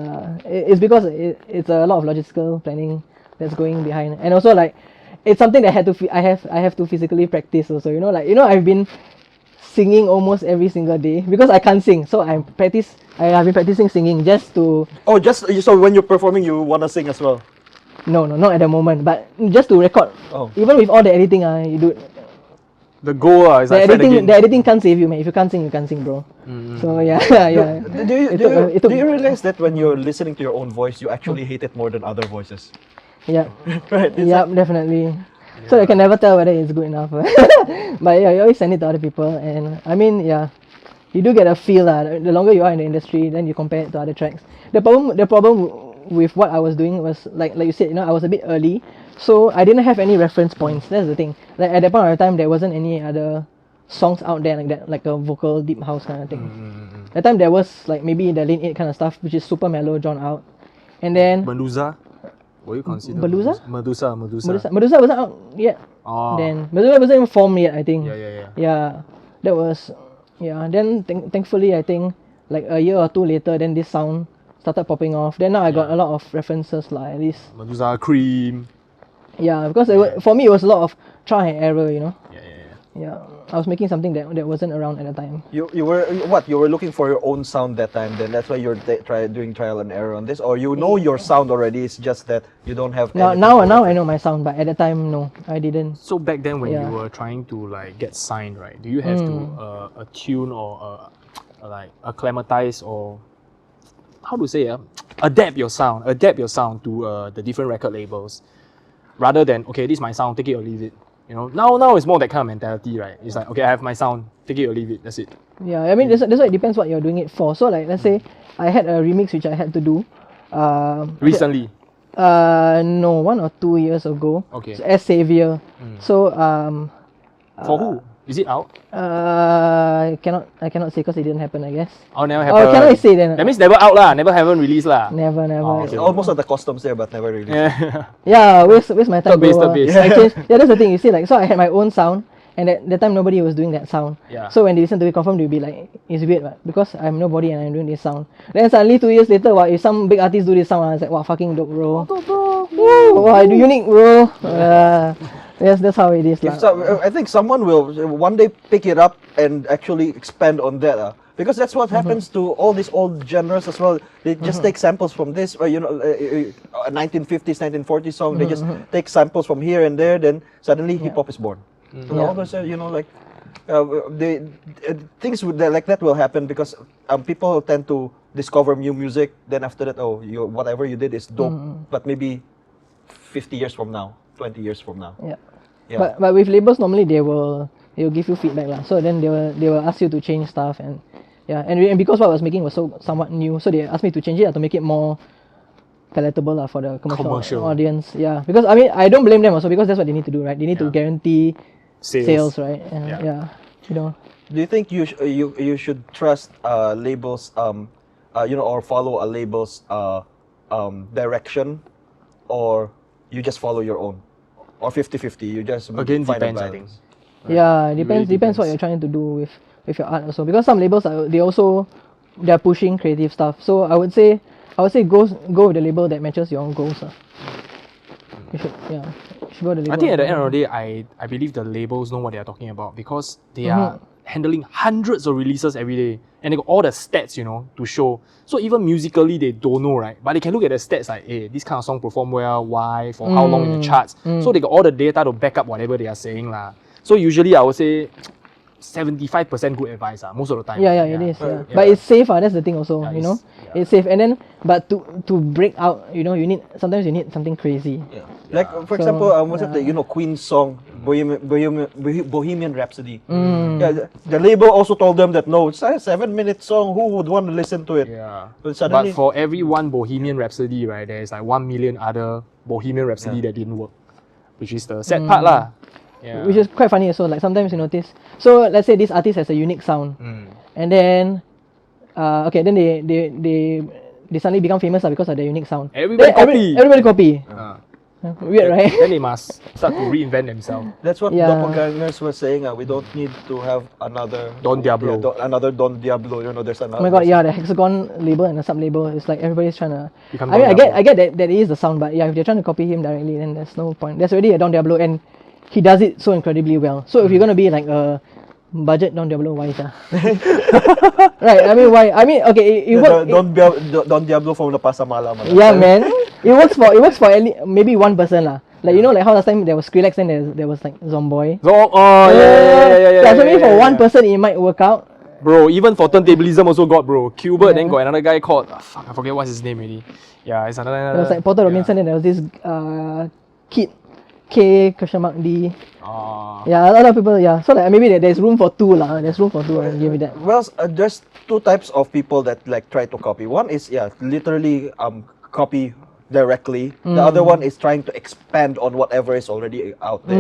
It's because it's a lot of logistical planning that's going behind, and also like, it's something that I have to physically practice also. You know, I've been singing almost every single day because I can't sing, so I have been practicing singing just to. Oh, so when you're performing, you wanna sing as well? No, not at the moment, but just to record. Oh. Even with all the editing, you do. The goal is like The editing can't save you, man. If you can't sing, you can't sing, bro. So yeah. Do you realize that when you're listening to your own voice, you actually hate it more than other voices? Yeah. Right. Yeah, definitely. So you can never tell whether it's good enough. But yeah, you always send it to other people, and I mean, yeah, you do get a feel. The longer you are in the industry, then you compare it to other tracks. The problem with what I was doing was like you said, you know, I was a bit early, so I didn't have any reference points. That's the thing. Like at that point of time, there wasn't any other songs out there like that, like a vocal deep house kind of thing. That time there was like maybe the Lane 8 kind of stuff, which is super mellow, drawn out, and then Medusa. What do you consider? Medusa? Medusa wasn't out yet. Oh. Then Medusa wasn't even formed yet, I think. Yeah. That was Then thankfully, I think like a year or two later, then this sound started popping off. Then now I got a lot of references, like at least. Medusa, Cream. Yeah, because for me it was a lot of trial and error, you know. Yeah. I was making something that wasn't around at the time. You were looking for your own sound that time, then that's why you're doing trial and error on this, or you know your sound already, it's just that you don't have now I know my sound, but at the time, no, I didn't. So back then when you were trying to like get signed, right, do you have to attune or like acclimatize, or how to say adapt your sound to the different record labels, rather than, okay, this is my sound, take it or leave it. You know, now it's more that kind of mentality, right? It's like, okay, I have my sound, take it or leave it, that's it. Yeah, I mean, that's why it depends what you're doing it for. So like, let's say I had a remix which I had to do. Recently? No, 1 or 2 years ago. Okay. So, as Savior. So for who? Is it out? I cannot say because it didn't happen, I guess. Oh, never happened. Oh, can I say then? That means never out lah, haven't released lah. Never. Oh, It's almost at the customs there, but never really. Yeah, waste my time. Third base. I changed. Yeah, that's the thing. You see, like, so I had my own sound, and at that time nobody was doing that sound. Yeah. So when they listen to it, confirm they'll be like, it's weird, right? Because I'm nobody and I'm doing this sound. Then suddenly 2 years later, if some big artist do this sound, I was like, wow, fucking dope, bro. Wow, unique, bro. That's how it is. I think someone will one day pick it up and actually expand on that. Because that's what happens to all these old genres as well. They just take samples from this, a 1950s, 1940s song. They just take samples from here and there. Then suddenly hip hop is born. All those, things like that will happen because people tend to discover new music. Then after that, whatever you did is dope. But maybe 50 years from now, 20 years from now. Yeah. But with labels, normally they will give you feedback lah. So then they will ask you to change stuff, and Yeah, and because what I was making was so somewhat new, so they asked me to change it to make it more palatable for the commercial audience. Yeah, because I mean I don't blame them also because that's what they need to do, right? They need to guarantee sales, right? Yeah, you know. Do you think you should trust labels, or follow a label's direction, or you just follow your own, or 50-50? You just Again, find depends, a I think. balance. Yeah, it depends. Really Depends what you're trying to do with your art also. Because some labels they're pushing creative stuff. So I would say go with the label that matches your own goals. You should go with the label. I think at the end of the day, I believe the labels know what they are talking about because they are handling hundreds of releases every day and they got all the stats, to show. So even musically, they don't know, right? But they can look at the stats like, hey, this kind of song performed well, why, for how long in the charts. So they got all the data to back up whatever they are saying. So usually I would say 75% good advice most of the time. Yeah, it is. Yeah. But it's safe. That's the thing also. It's safe. And then, but to break out, sometimes you need something crazy. Yeah. Like for example, what's that? Queen's song Bohemian Rhapsody. Yeah, the label also told them that no, it's a 7-minute song. Who would want to listen to it? Yeah. But for every one Bohemian Rhapsody, right, there is like 1 million other Bohemian Rhapsody that didn't work, which is the sad part lah. Yeah. Which is quite funny also. Like sometimes you notice. So let's say this artist has a unique sound, and then, then they suddenly become famous because of their unique sound. Everybody copy. Weird, right? Then they must start to reinvent themselves. That's what doppelgangers were saying. We don't need to have another Don Diablo. Another Don Diablo. There's another. Oh my god, the hexagon label and the sub label. It's like everybody's trying to. I get that is the sound, but if they're trying to copy him directly, then there's no point. There's already a Don Diablo, and he does it so incredibly well. So if you're gonna be like a budget Don Diablo, why right? I mean, why? I mean, okay, it works. Don Diablo from the Pasamala. Yeah, man. It works for maybe one person lah. Like like how last time there was Skrillex and there was like Zomboy. Yeah. So maybe for one person it might work out. Bro, even for turntablism also got, bro. Qbert then got another guy called I forget what's his name already. Yeah, it's another. There was like Porter Robinson and there was this kid K_D. Yeah, a lot of people. Yeah, so like maybe there's room for two lah. There's room for two. I'll give you that. Well, there's two types of people that like try to copy. One is literally copy directly. The other one is trying to expand on whatever is already out there.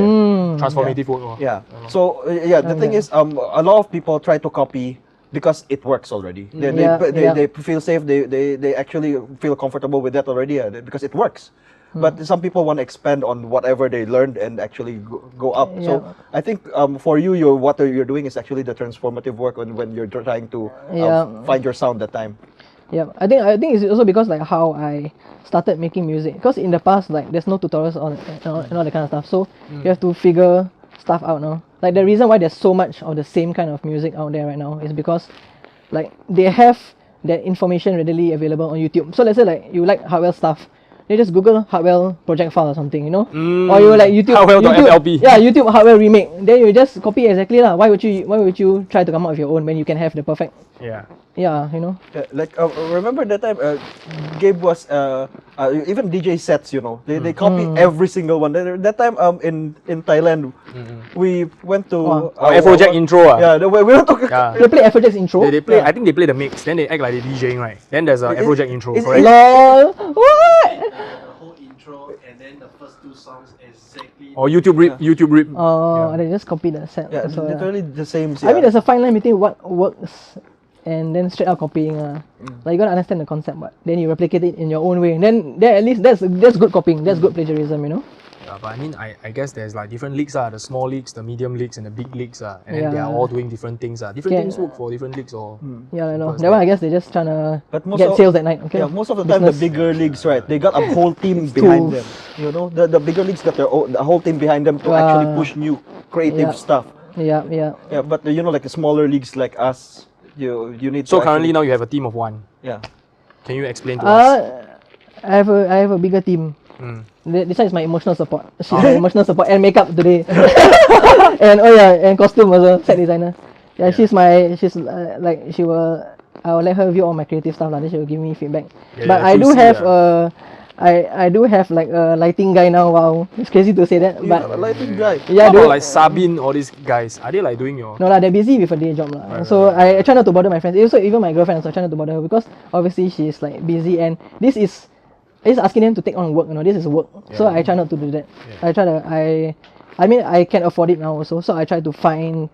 Transformative work. Yeah. So the thing is, a lot of people try to copy because it works already. They feel safe. They actually feel comfortable with that already because it works. But some people want to expand on whatever they learned and actually go up. Yeah. So I think for you, what you're doing is actually the transformative work when you're trying to find your sound that time. Yeah, I think it's also because like how I started making music. Because in the past, like there's no tutorials on and all that kind of stuff. So you have to figure stuff out now. Like the reason why there's so much of the same kind of music out there right now is because like they have that information readily available on YouTube. So let's say like you like hardware stuff. You just Google hardware project file or something, or you like YouTube hardware.flp. Yeah, YouTube hardware remake. Then you just copy exactly lah. Why would you try to come up with your own when you can have the perfect? Yeah. Yeah, Like remember that time Gabe was even DJ sets, they copy every single one. That time in Thailand we went to Afrojack intro. Yeah, we went to They play Afrojack's intro. They play. I think they play the mix. Then they act like they're DJing, right? Then there's a Afrojack intro. Correct? Lol. What? Whole intro and then the first two songs exactly. Or YouTube rip. Oh, they just copy the set. Yeah, So, literally the same. I mean, there's a fine line between what works and then straight out copying. Like you gotta understand the concept, but then you replicate it in your own way. Then at least that's good copying. That's good plagiarism, Yeah, but I mean, I guess there's like different leagues, the small leagues, the medium leagues, and the big leagues, and then they are all doing different things. Different things work for different leagues, or Yeah, I know. That one, I guess they're just trying to most get sales at night. Okay. Yeah, most of the time the bigger leagues, right? They got a whole team behind them. The bigger leagues got a whole team behind them to actually push new creative stuff. Yeah. Yeah, but like the smaller leagues like us, you need. So to currently now you have a team of one. Yeah. Can you explain to us? I have a bigger team. This one is my emotional support. She's my emotional support and makeup today. and costume also, set designer. Yeah, she's I will let her view all my creative stuff then she will give me feedback. But I do have I do have like a lighting guy now. Wow, it's crazy to say that, You but got a lighting guy. yeah, How about dude. like Sabin, all these guys? Are they like doing your? No lah, they're busy with a day job lah. So I try not to bother my friends. Also, even my girlfriend, also I try not to bother her because obviously she's like busy and this is asking them to take on work. You know, this is work. So I try not to do that. I try to I mean I can afford it now also. So I try to find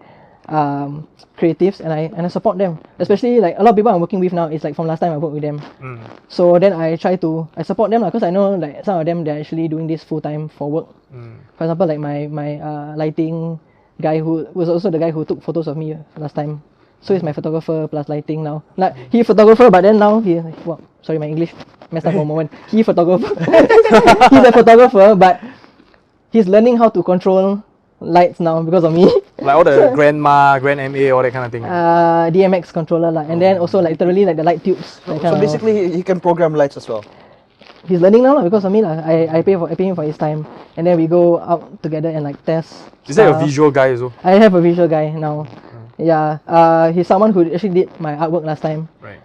creatives and I support them. Especially like a lot of people I'm working with now is like from last time I worked with them. So then I support them because I know like some of them they're actually doing this full time for work. For example, like my lighting guy who was also the guy who took photos of me last time. So he's my photographer plus lighting now. Like he photographer, but then now he well, sorry my English messed up for a moment. He photographer. He's a photographer, but he's learning how to control lights now because of me. Like all the Grand MA, all that kind of thing. DMX controller lah, and then also like literally like the light tubes. So basically, he can program lights as well. He's learning now lah because of me lah. I pay him for his time, and then we go out together and like test. Is that a visual guy as well? I have a visual guy now. Yeah, he's someone who actually did my artwork last time. Right.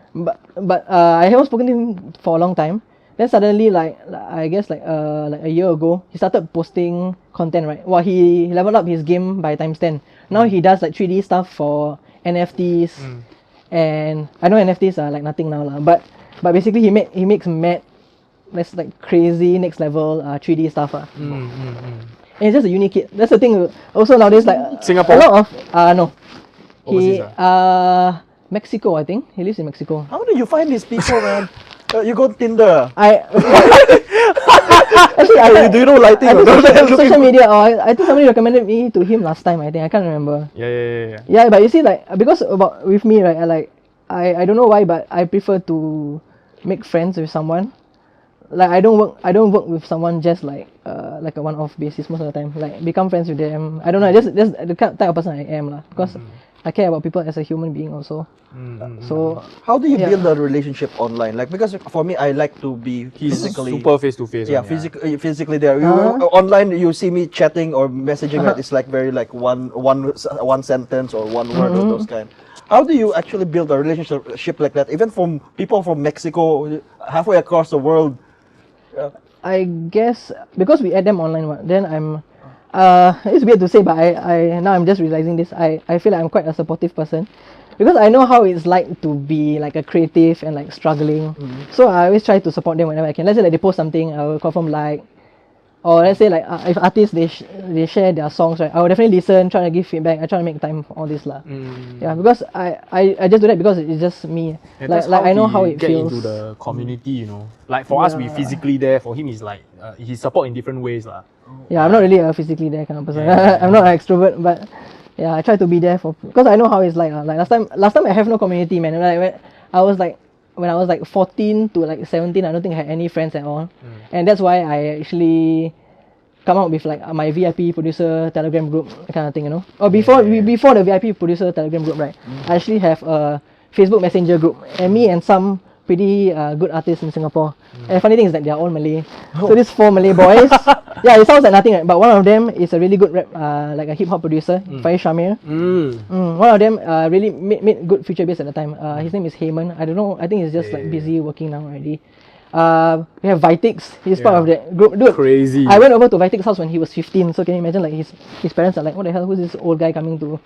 But I haven't spoken to him for a long time. Then suddenly, like I guess like a year ago, he started posting content, right? Well, he leveled up his game by times 10. Now he does like 3D stuff for NFTs, and I know NFTs are like nothing now lah. But basically he makes mad, that's like crazy next level 3D stuff lah. And he's just a unique kid. That's the thing. Also nowadays like Singapore? a lot of no. Overseas, Mexico, I think. He lives in Mexico. How do you find these people, man? You go on Tinder. Actually, Do you know lighting? I think social media. I think somebody recommended me to him last time. I think I can't remember. Yeah. Yeah, but you see, like because with me, right? I don't know why, but I prefer to make friends with someone. Like I don't work with someone just like a one-off basis most of the time. Like become friends with them. I don't know. Just the type of person I am lah. Because I care about people as a human being also. So how do you build a relationship online? Like because for me, I like to be physically super face to face. Yeah, physically there. Online, you see me chatting or messaging. Right, it's like very like one sentence or one word or those kind. How do you actually build a relationship like that? Even from people from Mexico, halfway across the world. I guess because we add them online, then I'm. It's weird to say, but I now I'm just realizing this. I feel like I'm quite a supportive person, because I know how it's like to be like a creative and like struggling. So I always try to support them whenever I can. Let's say like they post something, I will confirm like. Or let's say like if artists they share their songs, right, I will definitely listen, try to give feedback. I try to make time for all this lah. Yeah, because I just do that because it's just me. Yeah, like I know how it get feels. into the community, you know. Like for us, we physically there. For him, is like he support in different ways lah. Yeah, I'm not really a physically there kind of person. I'm not an extrovert, but yeah, I try to be there because I know how it's like. Like last time I have no community, man. Like when I was like 14 to like 17, I don't think I had any friends at all. And that's why I actually come out with like my VIP producer Telegram group kind of thing, you know. Or before the VIP producer Telegram group, right, I actually have a Facebook Messenger group, and me and some pretty good artists in Singapore. And the funny thing is that they are all Malay. So these 4 Malay boys, yeah, it sounds like nothing, right? But one of them is a really good rap, like a hip hop producer, Faiz Shamir. One of them really made good future bass at the time. His name is Heyman. I don't know. I think he's just like busy working now already. We have Vitix. He's part of that group. Dude, Crazy. I went over to Vitix's house when he was 15. So can you imagine like his parents are like, what the hell? Who's this old guy coming to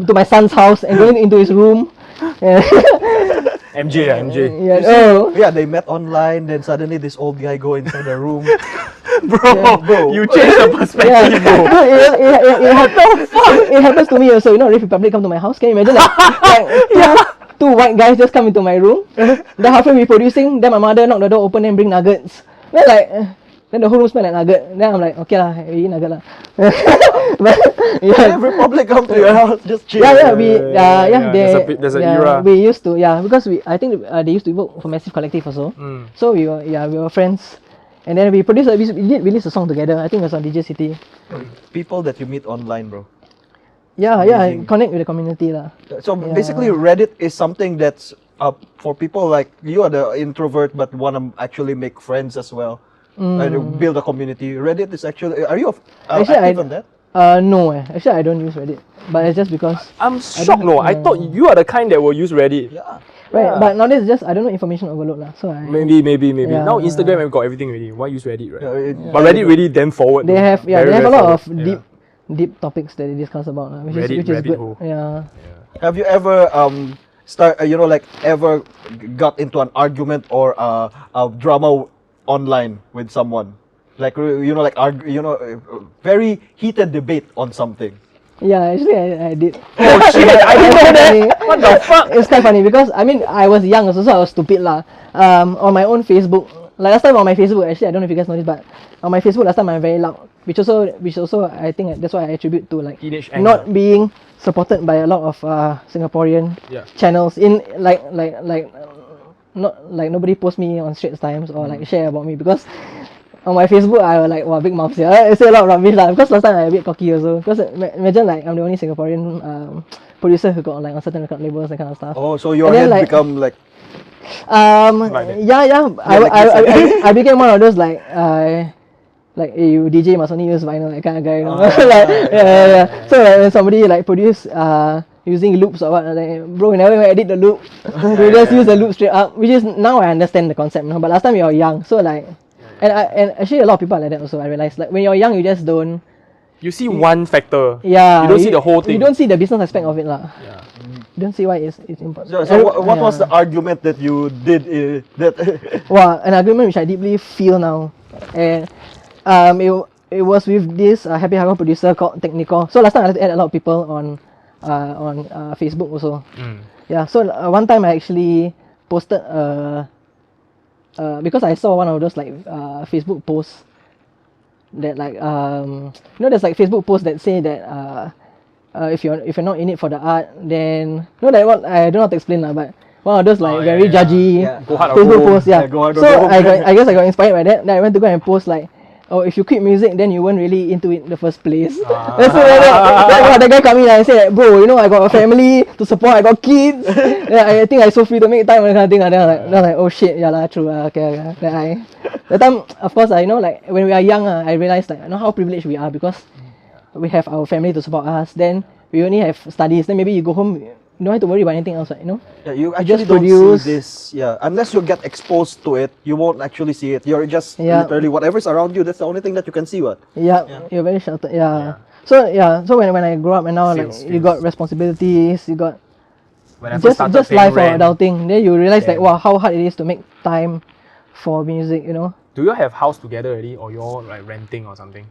to my son's house and going into his room? MJ. Yeah. Yeah, they met online. Then suddenly this old guy go inside the room. Bro, you changed the perspective, bro. It happens to me also. You know, if Republic come to my house, can you imagine two white guys just come into my room. Then halfway we producing. Then my mother knock the door open and bring nuggets. Then then the whole room smell like nugget. Then I'm like, okay lah, we eat nugget lah. But yeah, Every public come to your house, just chill. There's an era. We used to because I think they used to work for Massive Collective also. So we were friends. And then we did release a song together. I think it was on DJ City. People that you meet online, bro. Yeah, connect with the community lah. So basically, Reddit is something that's for people like you are the introvert but want to actually make friends as well. And build a community. Reddit is actually. Are you active on that? No, actually I don't use Reddit, but it's just because I'm shocked. No, I thought you are the kind that will use Reddit. right. But nowadays just I don't know, information overload lah. So Maybe. Yeah. Now Instagram have got everything already. Why use Reddit, right? Yeah, But Reddit really damn forward. they though. have Very, they have a very lot of forward. deep topics that they discuss about, which Reddit is rabbit good. hole. Yeah. Have you ever ever got into an argument or a drama online with someone? Like very heated debate on something. Yeah, actually I did. Oh shit! I didn't know that. What the fuck? It's quite funny because I mean I was young also, so I was stupid lah. On my own Facebook, like last time on my Facebook, actually I don't know if you guys know this, but on my Facebook last time I'm very loud, which also I think that's why I attribute to like Teenage not anger. being supported by a lot of Singaporean channels in not like nobody post me on Straits Times or like share about me, because on my Facebook I was like, wow, big mouths here. I say a lot of rubbish lah, because last time I a bit cocky also, because imagine like I'm the only Singaporean producer who got like on certain record labels, that kind of stuff. Oh, so your And then, head like, become like yeah. I became one of those like hey, you DJ must only use vinyl, that kind of guy, you know. Yeah. So like when somebody like produce using loops or what, like, bro, you never even edit the loop. You just use the loop straight up, which is now I understand the concept, you know? But last time you're young, so like, and actually a lot of people are like that also. I realized like when you're young, you just don't. You see one factor. Yeah. You don't see the whole thing. You don't see the business aspect of it lah. Yeah. You don't see why it's important. so what was the argument that you did that Wow, an argument which I deeply feel now, and it was with this happy hardcore producer called Technical. So last time I had a lot of people on Facebook also. Yeah, so one time I actually posted because I saw one of those like Facebook posts that like there's like Facebook posts that say that if you're not in it for the art, then like what, I don't know how to explain lah, but one of those like very judgy Go hard or Facebook go home. posts, yeah. go hard or So go home. I guess I got inspired by that. Then I went to go and post like, oh, if you quit music, then you weren't really into it in the first place. That's what the guy come in and say, bro, I got a family to support, I got kids. I think I'm so free to make time and that kind of thing. And then I'm like, oh shit, yeah lah, true. Okay. Then that time, of course, like when we are young, I realized like how privileged we are, because we have our family to support us. Then we only have studies. Then maybe you go home, you don't have to worry about anything else, right? Yeah, you actually just don't produce. see this. Yeah, unless you get exposed to it, you won't actually see it. You're just literally whatever's around you. That's the only thing that you can see. What? Yeah, you're very sheltered. Yeah. So when I grow up and now like you got responsibilities, you got When I just first started life for paying rent. adulting. Then you realize like wow, how hard it is to make time for music. Do you all have house together already, or you're all like renting or something?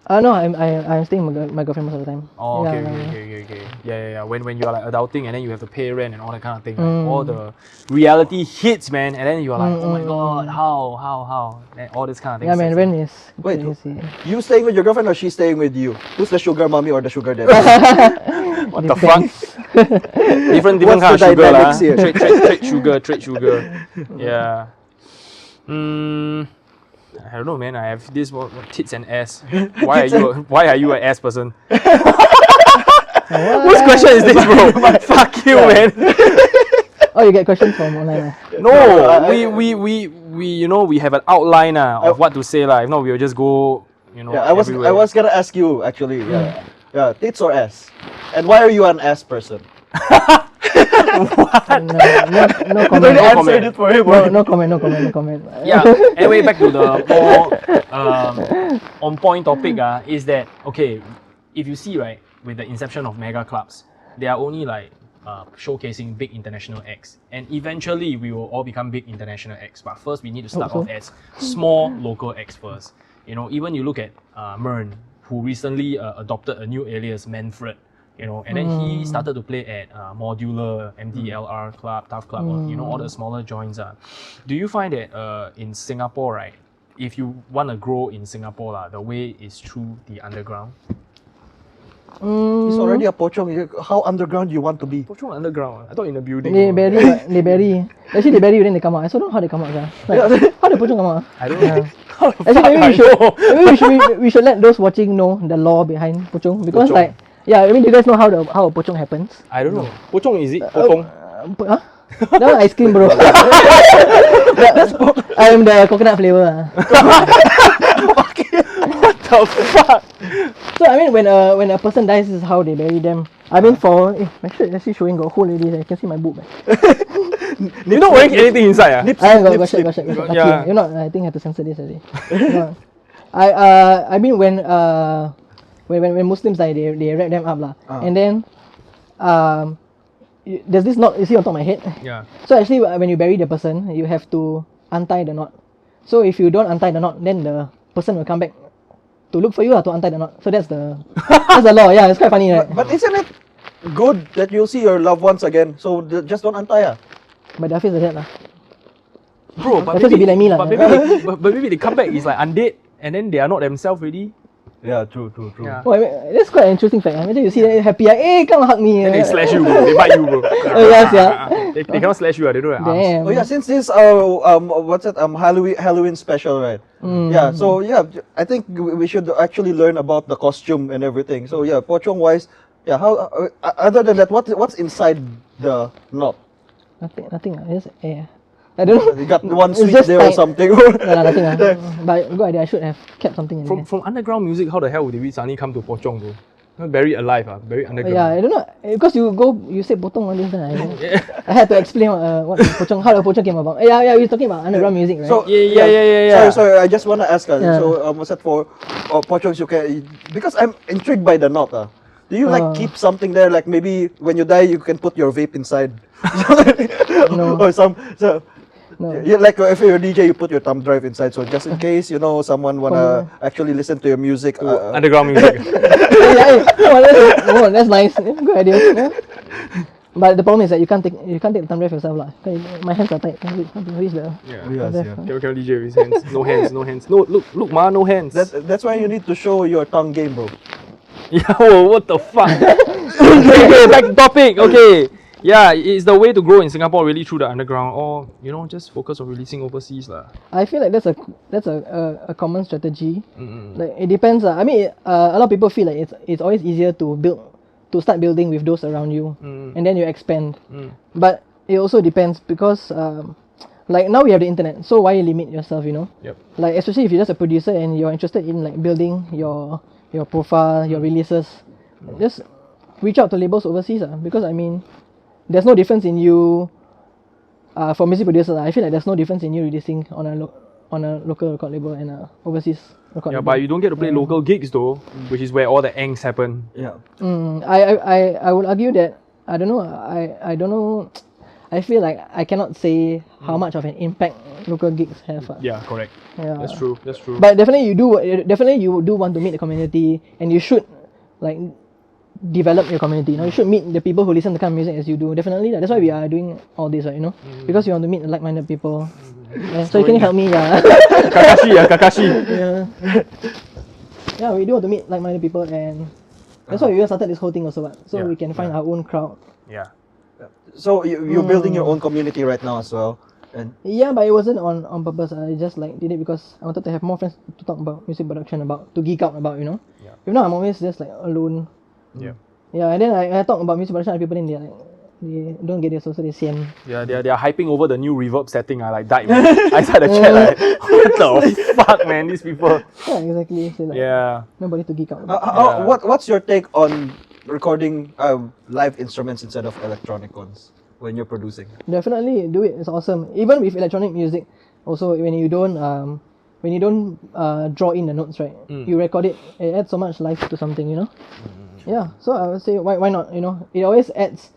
No, I'm staying with my girlfriend most of the time. Oh, Yeah, okay. Yeah. When you're like adulting and then you have to pay rent and all that kind of thing, like, all the reality hits, man, and then you're like, oh my god, how, and all this kind of thing. Yeah, man, rent is Wait, crazy. you staying with your girlfriend or she staying with you? Who's the sugar mommy or the sugar daddy? What the fuck? different What's kind of the sugar lah. dynamics here? Trade sugar. Yeah. I don't know, man. I have this what tits and ass. Why are you an ass person? Whose question is this, bro? Fuck you, man. Oh, you get questions from online. No, we have an outline of what to say lah. If not, we'll just go, Yeah, I everywhere. was gonna ask you actually. Yeah, tits or ass? And why are you an ass person? No You comment. already answered it for him. No comment. Yeah. Anyway, back to the more on point topic. Is that okay? If you see right, with the inception of mega clubs, they are only like showcasing big international acts, and eventually we will all become big international acts. But first, we need to start off as small local acts first. Even you look at Mern, who recently adopted a new alias, Manfred. And then he started to play at Modular, MDLR Club, Tough Club, all the smaller joints. Do you find that in Singapore, right, if you want to grow in Singapore, the way is through the underground? He's already a pochong. How underground you want to be? Pochong underground? I thought in the building. They bury. Actually, they bury then they come out. I also don't know how they come out. Like, how the pochong come out? I don't know. Actually, maybe we should let those watching know the law behind pochong, because Pochong. like. Yeah, I mean, do you guys know how a pochong happens? I don't know. Pochong is it? Potong? Huh? That one ice cream, bro. I am the coconut flavor. What the the fuck? So I mean, when a person dies, this is how they bury them. I mean, for my shirt actually showing got a hole already. You can see my boob. You're not wearing anything inside, ah? I got shirt. Yeah. You're not. I think I have to censor this already. No. I mean when Muslims die, they wrap them up lah, and then there's this knot you see on top of my head. Yeah. So actually, when you bury the person, you have to untie the knot. So if you don't untie the knot, then the person will come back to look for you to untie the knot. So that's the law. Yeah, it's quite funny, right? But isn't it good that you'll see your loved ones again? So just don't untie. But their face is like that lah. Bro, but They're supposed to be like me lah. but maybe they come back, it's like undead, and then they are not themselves already. Yeah, true. Yeah. Oh, I mean, that's quite an interesting fact. Imagine you see that happy, hey, come hug me. Then they slash you, bro. They bite you, bro. Oh yes, yeah. They cannot slash you, they don't have arms. Damn. Oh yeah, since this what's that Halloween special, right? Yeah, so yeah, I think we should actually learn about the costume and everything. So yeah, Pochong wise, yeah, how other than that, what's inside the knot? Nothing. Just air. I don't know. You got one It's sweet just there or tight. something. No, nothing. But good idea. I should have kept something in there. From underground music, how the hell did we suddenly come to Pochong, bro? Not buried alive, buried underground. Yeah, I don't know. Because you said potong all this, then I had to explain what Pochong, how the Pochong came about. Yeah, we're talking about underground music, right? So Yeah. Sorry, I just wanna ask. Yeah. So what's that for? Pochongs, you can, because I'm intrigued by the knot. Do you like keep something there? Like maybe when you die, you can put your vape inside. No. Or so. No. Yeah, like if you're a DJ, you put your thumb drive inside. So just in case someone wanna actually listen to your music. Underground music. That's nice. Good idea. Yeah. But the problem is that you can't take the thumb drive yourself lah. My hands are tight. Can't reach the. Can DJ with his hands. No hands. No, look, ma, no hands. That's why you need to show your tongue game, bro. Yo, what the fuck? okay, back to topic. Okay. Yeah, it's the way to grow in Singapore really through the underground, or just focus on releasing overseas lah. I feel like that's a common strategy. Like it depends. I mean, a lot of people feel like it's always easier to start building with those around you, and then you expand. But it also depends because like now we have the internet, so why limit yourself? Yep. Like especially if you're just a producer and you're interested in like building your profile, your releases, just reach out to labels overseas because I mean. There's no difference in you for music producers. I feel like there's no difference in you releasing on a local record label and a overseas record label. But you don't get to play local gigs though, which is where all the angst happen. Yeah. I would argue that I don't know. I don't know. I feel like I cannot say how much of an impact local gigs have. Yeah, correct. Yeah. That's true. But definitely you do want to meet the community, and you should like develop your community. You should meet the people who listen to the kind of music as you do. Definitely, that's why we are doing all this, right? Because you want to meet like-minded people. Yeah, so you can help me, yeah. Kakashi. Yeah, we do want to meet like-minded people, and that's why we even started this whole thing also, so we can find our own crowd. Yeah. So you're building your own community right now as well. And yeah, but it wasn't on purpose. I just like did it because I wanted to have more friends to talk about music production, to geek out about, Yeah. If not, I'm always just like alone. Yeah, and then I talk about music production, and people then they don't get it, so they sian. Yeah, they are hyping over the new reverb setting. I like died, man. I saw the chat like, what the fuck, man? These people. Yeah, exactly. So like, nobody to geek out about. What's your take on recording live instruments instead of electronic ones when you're producing? Definitely do it. It's awesome. Even with electronic music, also when you don't draw in the notes, right? You record it. It adds so much life to something, Yeah, so I would say why not? It always adds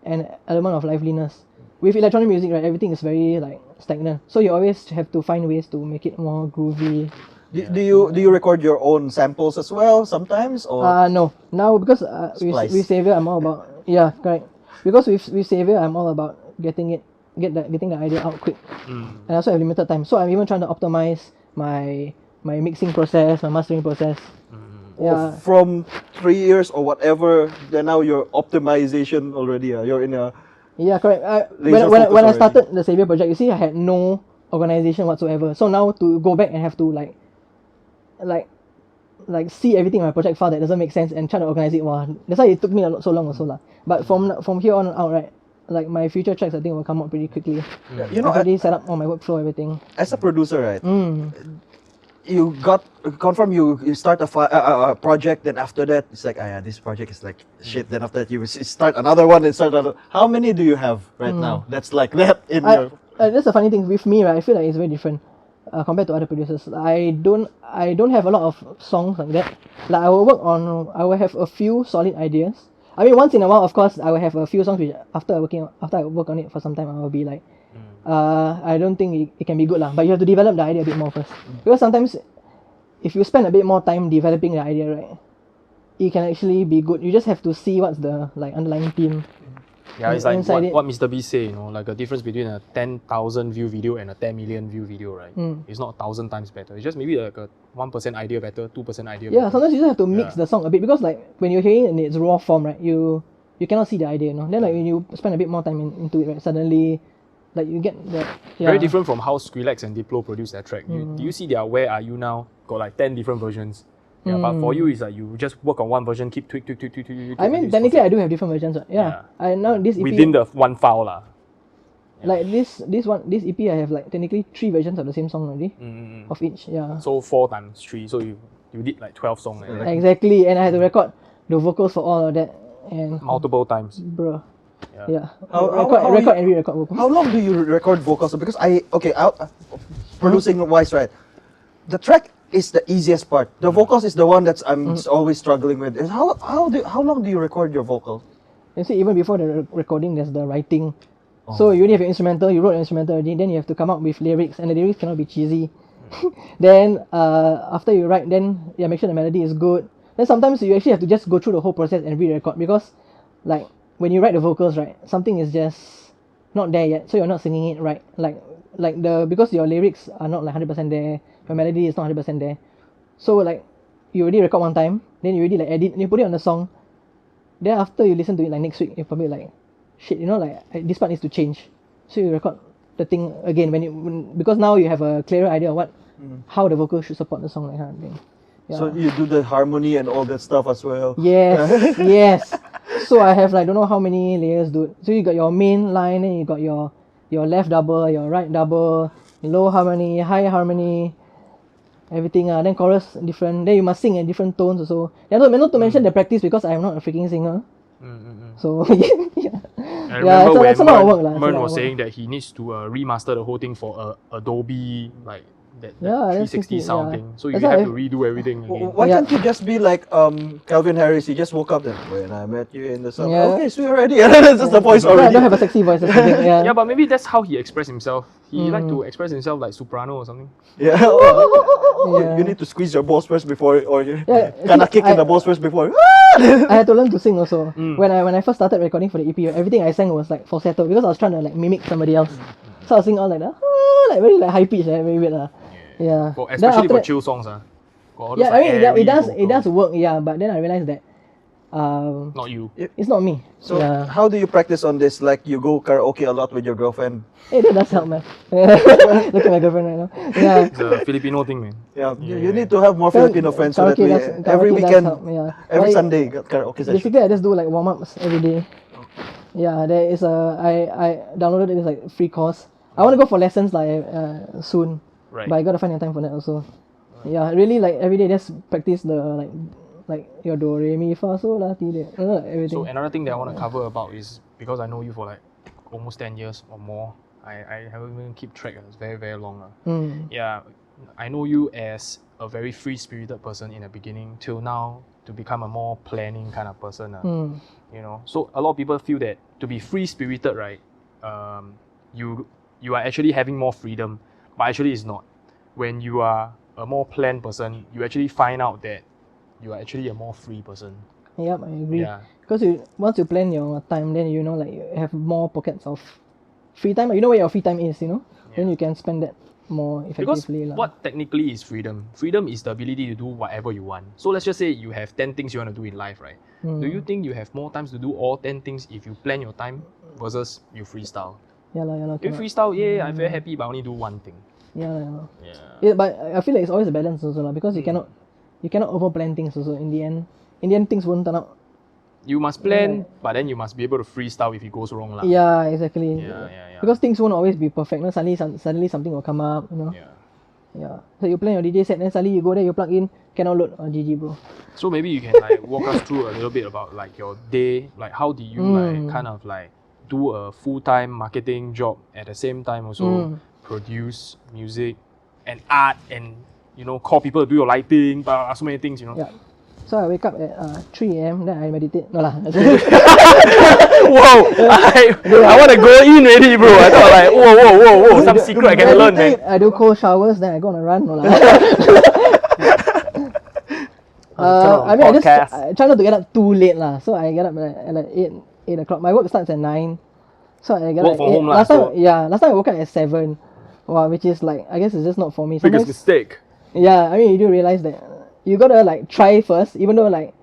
an element of liveliness. With electronic music, right, everything is very like stagnant. So you always have to find ways to make it more groovy. Do you record your own samples as well sometimes, or? No. Now because with SAYVERE I'm all about correct. Because with SAYVERE I'm all about getting the idea out quick. And I also have limited time. So I'm even trying to optimize my mixing process, my mastering process. Yeah. From 3 years or whatever, then now you're optimization already. You're in a. Yeah, correct. When I started the SAYVERE project, you see, I had no organization whatsoever. So now to go back and have to like see everything in my project file that doesn't make sense and try to organize it. Wow, that's why it took me so long also lah. But from here on out, right, like my future tracks I think will come out pretty quickly. I've already set up all my workflow, everything. As a producer, right? you got confirm you start a project, then after that it's like, yeah, this project is like shit. Then after that you start another one and start another. How many do you have right now? That's like that in your. That's the funny thing with me, right? I feel like it's very different compared to other producers. I don't have a lot of songs like that. Like I will have a few solid ideas. I mean, once in a while, of course, I will have a few songs which after I work on it for some time, I will be like, I don't think it can be good lah. But you have to develop the idea a bit more first, because sometimes if you spend a bit more time developing the idea, right, it can actually be good. You just have to see what's the like underlying theme. Yeah, it's like what Mr. Beast say, you know, like a difference between a 10,000 view video and a 10 million view video, right? It's not 1,000 times better. It's just maybe like a 1% idea better, 2% idea better. Yeah, sometimes you just have to mix the song a bit, because like when you're hearing it in its raw form, right, you cannot see the idea, you know. Then like when you spend a bit more time into it, right, suddenly like you get the very different from how Skrillex and Diplo produce their track. Do you see their Where Are You Now? Got like 10 different versions. Yeah, but for you, it's like you just work on one version, keep tweak. I mean, technically, I do have different versions. Yeah. I know this EP within the one file lah. Like this EP, I have like technically 3 versions of the same song already, of each. Yeah. So 4 times 3, so you did like 12 songs. Like exactly, and I had to record the vocals for all of that and multiple times. Bro. Yeah. Record and re-record vocals. How long do you record vocals? Because producing wise, right? The track is the easiest part. The vocals is the one that's I'm always struggling with. Is how long do you record your vocals? You see, even before the recording, there's the writing. So you already have your instrumental. You wrote an instrumental already. Then you have to come up with lyrics, and the lyrics cannot be cheesy. Then after you write, then make sure the melody is good. Then sometimes you actually have to just go through the whole process and re-record, because like when you write the vocals, right, something is just not there yet. So you're not singing it right. Because your lyrics are not like 100% there. Your melody is not 100% there. So like you already record one time, then you already like edit and you put it on the song. Then after you listen to it like next week, you're probably like, shit, you know, like this part needs to change. So you record the thing again because now you have a clearer idea of how the vocal should support the song, like kind of thing. Yeah. So you do the harmony and all that stuff as well. Yes, yes. So I have like don't know how many layers, dude. So you got your main line, then you got your left double, your right double, low harmony, high harmony, everything. Then chorus different. Then you must sing in different tones also. Yeah, not to mention the practice, because I am not a freaking singer. So yeah. I remember when Mern was saying that he needs to remaster the whole thing for Adobe, like that 360 sound thing. So you have to redo everything again. Why can't you just be like Calvin Harris? He just woke up then, when I met you in the sun. Okay, so you're ready. That's just the voice already. I don't have a sexy voice. Yeah, but maybe that's how he expressed himself. He like to express himself like soprano or something. Yeah. You need to squeeze your balls first before, or you kind of kick in the balls first before. I had to learn to sing also. When I first started recording for the EP, everything I sang was like falsetto, because I was trying to like mimic somebody else. So I was singing all like that, like very like high pitch, very weird. Yeah. Especially for chill songs. Yeah, I mean it does work. Yeah, but then I realized that not you. It's not me. So how do you practice on this? Like you go karaoke a lot with your girlfriend? Hey, that does help, man. Look at my girlfriend right now. Yeah. It's a Filipino thing, man. Yeah, you need to have more Filipino friends so that we every weekend, every Sunday karaoke session. Basically, I just do like warm-ups every day. Yeah, there is I downloaded this like free course. I want to go for lessons like soon. Right. But I gotta find the time for that also. Yeah, really like every day just practice the like your do re mi fa so la ti de everything. So another thing that I want to cover about is, because I know you for like almost 10 years or more. I haven't even keep track. It's very, very long. Yeah, I know you as a very free-spirited person in the beginning till now to become a more planning kind of person. You know, so a lot of people feel that to be free-spirited, right? You are actually having more freedom, but actually it's not. When you are a more planned person, you actually find out that you are actually a more free person. Yep, I agree. Yeah. Because once you plan your time, then you know, like you have more pockets of free time. You know where your free time is, you know? Yeah. Then you can spend that more effectively. Because what technically is freedom? Freedom is the ability to do whatever you want. So let's just say you have 10 things you want to do in life, right? Do you think you have more times to do all 10 things if you plan your time versus you freestyle? Yeah. If you freestyle, I'm very happy, but I only do one thing. Yeah. But I feel like it's always a balance also, because you cannot over plan things also. In the end things won't turn out. You must plan, but then you must be able to freestyle if it goes wrong. Yeah, exactly. Yeah. Because things won't always be perfect. No? Suddenly something will come up, you know. Yeah. So you plan your DJ set, then suddenly you go there, you plug in, cannot load on GG, bro. So maybe you can like walk us through a little bit about like your day, like how do you like kind of like do a full-time marketing job at the same time also produce music and art and call people to do your lighting, blah, so many things, Yeah. So I wake up at 3 a.m. then I meditate. No lah. Whoa! I want to go in already, bro. I thought like whoa, some secret I can learn, man. I do cold showers, then I go on a run. No lah. I mean, I try not to get up too late lah. So I get up at like 8 o'clock. My work starts at 9. So I get work up from at 8. home lah. Last time I woke up at 7. Wow, which is like, I guess it's just not for me. Biggest mistake. Yeah, I mean, you do realize that you gotta like try first, even though like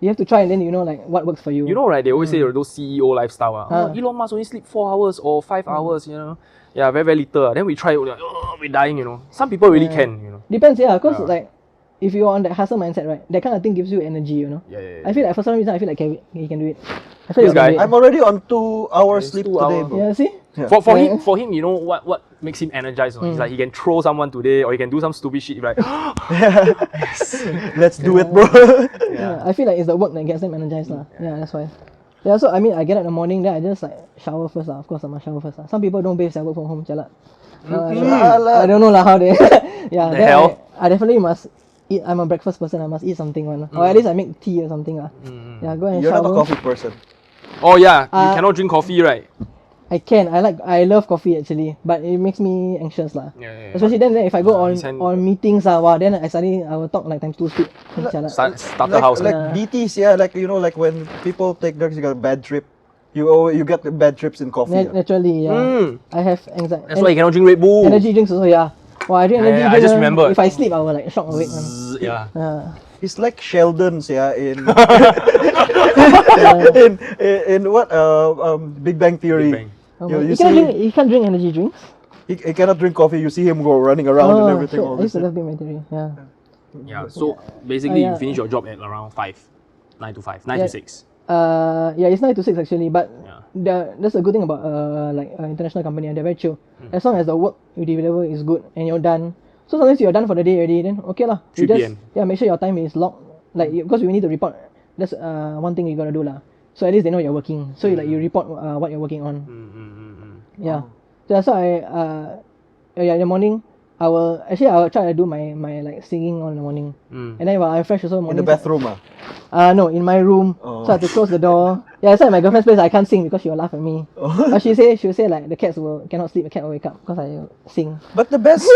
you have to try and then like what works for you. You know, right? They always say those CEO lifestyle. Elon Musk only sleep 4 hours or 5 hours. Yeah, very little. Then we try, we're like, we're dying. Some people really can. Depends, yeah, because like if you're on that hustle mindset, right, that kind of thing gives you energy. Yeah. I feel like for some reason I feel like he can do it. This guy, I'm already on 2 hours sleep today, bro. Yeah, see. Yeah. For him, you know what makes him energized? He's like he can throw someone today, or he can do some stupid shit. He's like, let's do it, bro. Yeah, I feel like it's the work that gets them energized, lah. Yeah, that's why. Yeah, so I mean, I get up in the morning, then I just like shower first, lah. Of course, I must shower first, lah. Some people don't bathe, they work from home, jalan. I don't know lah how they. Yeah, the hell? I definitely must eat. I'm a breakfast person. I must eat something, or at least I make tea or something, lah. Yeah, go and You're shower. not a coffee person. Oh yeah, you cannot drink coffee, right? I can. I love coffee actually, but it makes me anxious lah. Yeah. Especially then if I go on meetings then I will talk like times 2 speed. Starter house. Like BTs, yeah, like like when people take drugs, you got a bad trip. You get the bad trips in coffee. Naturally, yeah. I have anxiety. That's why you cannot drink Red Bull. Energy drinks also, yeah. Well, I drink energy drink. I just remember. If I sleep, I will like shock awake. Yeah. It's like Sheldon's, yeah, in in what Big Bang Theory. Big Bang. You can't drink energy drinks. He cannot drink coffee. You see him go running around and everything. Shit, I used to love Big Bang Theory. Yeah. Yeah. So basically, you finish your job at around 9 to 5, 9 to 6. Yeah, it's 9 to 6 actually, but that's a good thing about international company, and they're very chill. As long as the work you deliver is good and you're done. So sometimes you're done for the day already, then okay lah. 3 PM. Yeah, make sure your time is locked. Like because we need to report. That's one thing you gotta do lah. So at least they know you're working. So you report what you're working on. Yeah. So in the morning I will try to do my like singing on the morning. And then while I'm fresh also morning. In the bathroom, no, in my room. So I have to close the door. Yeah, so at my girlfriend's place I can't sing because she will laugh at me. But she'll say like the cats cannot sleep, the cat will wake up because I sing. But the best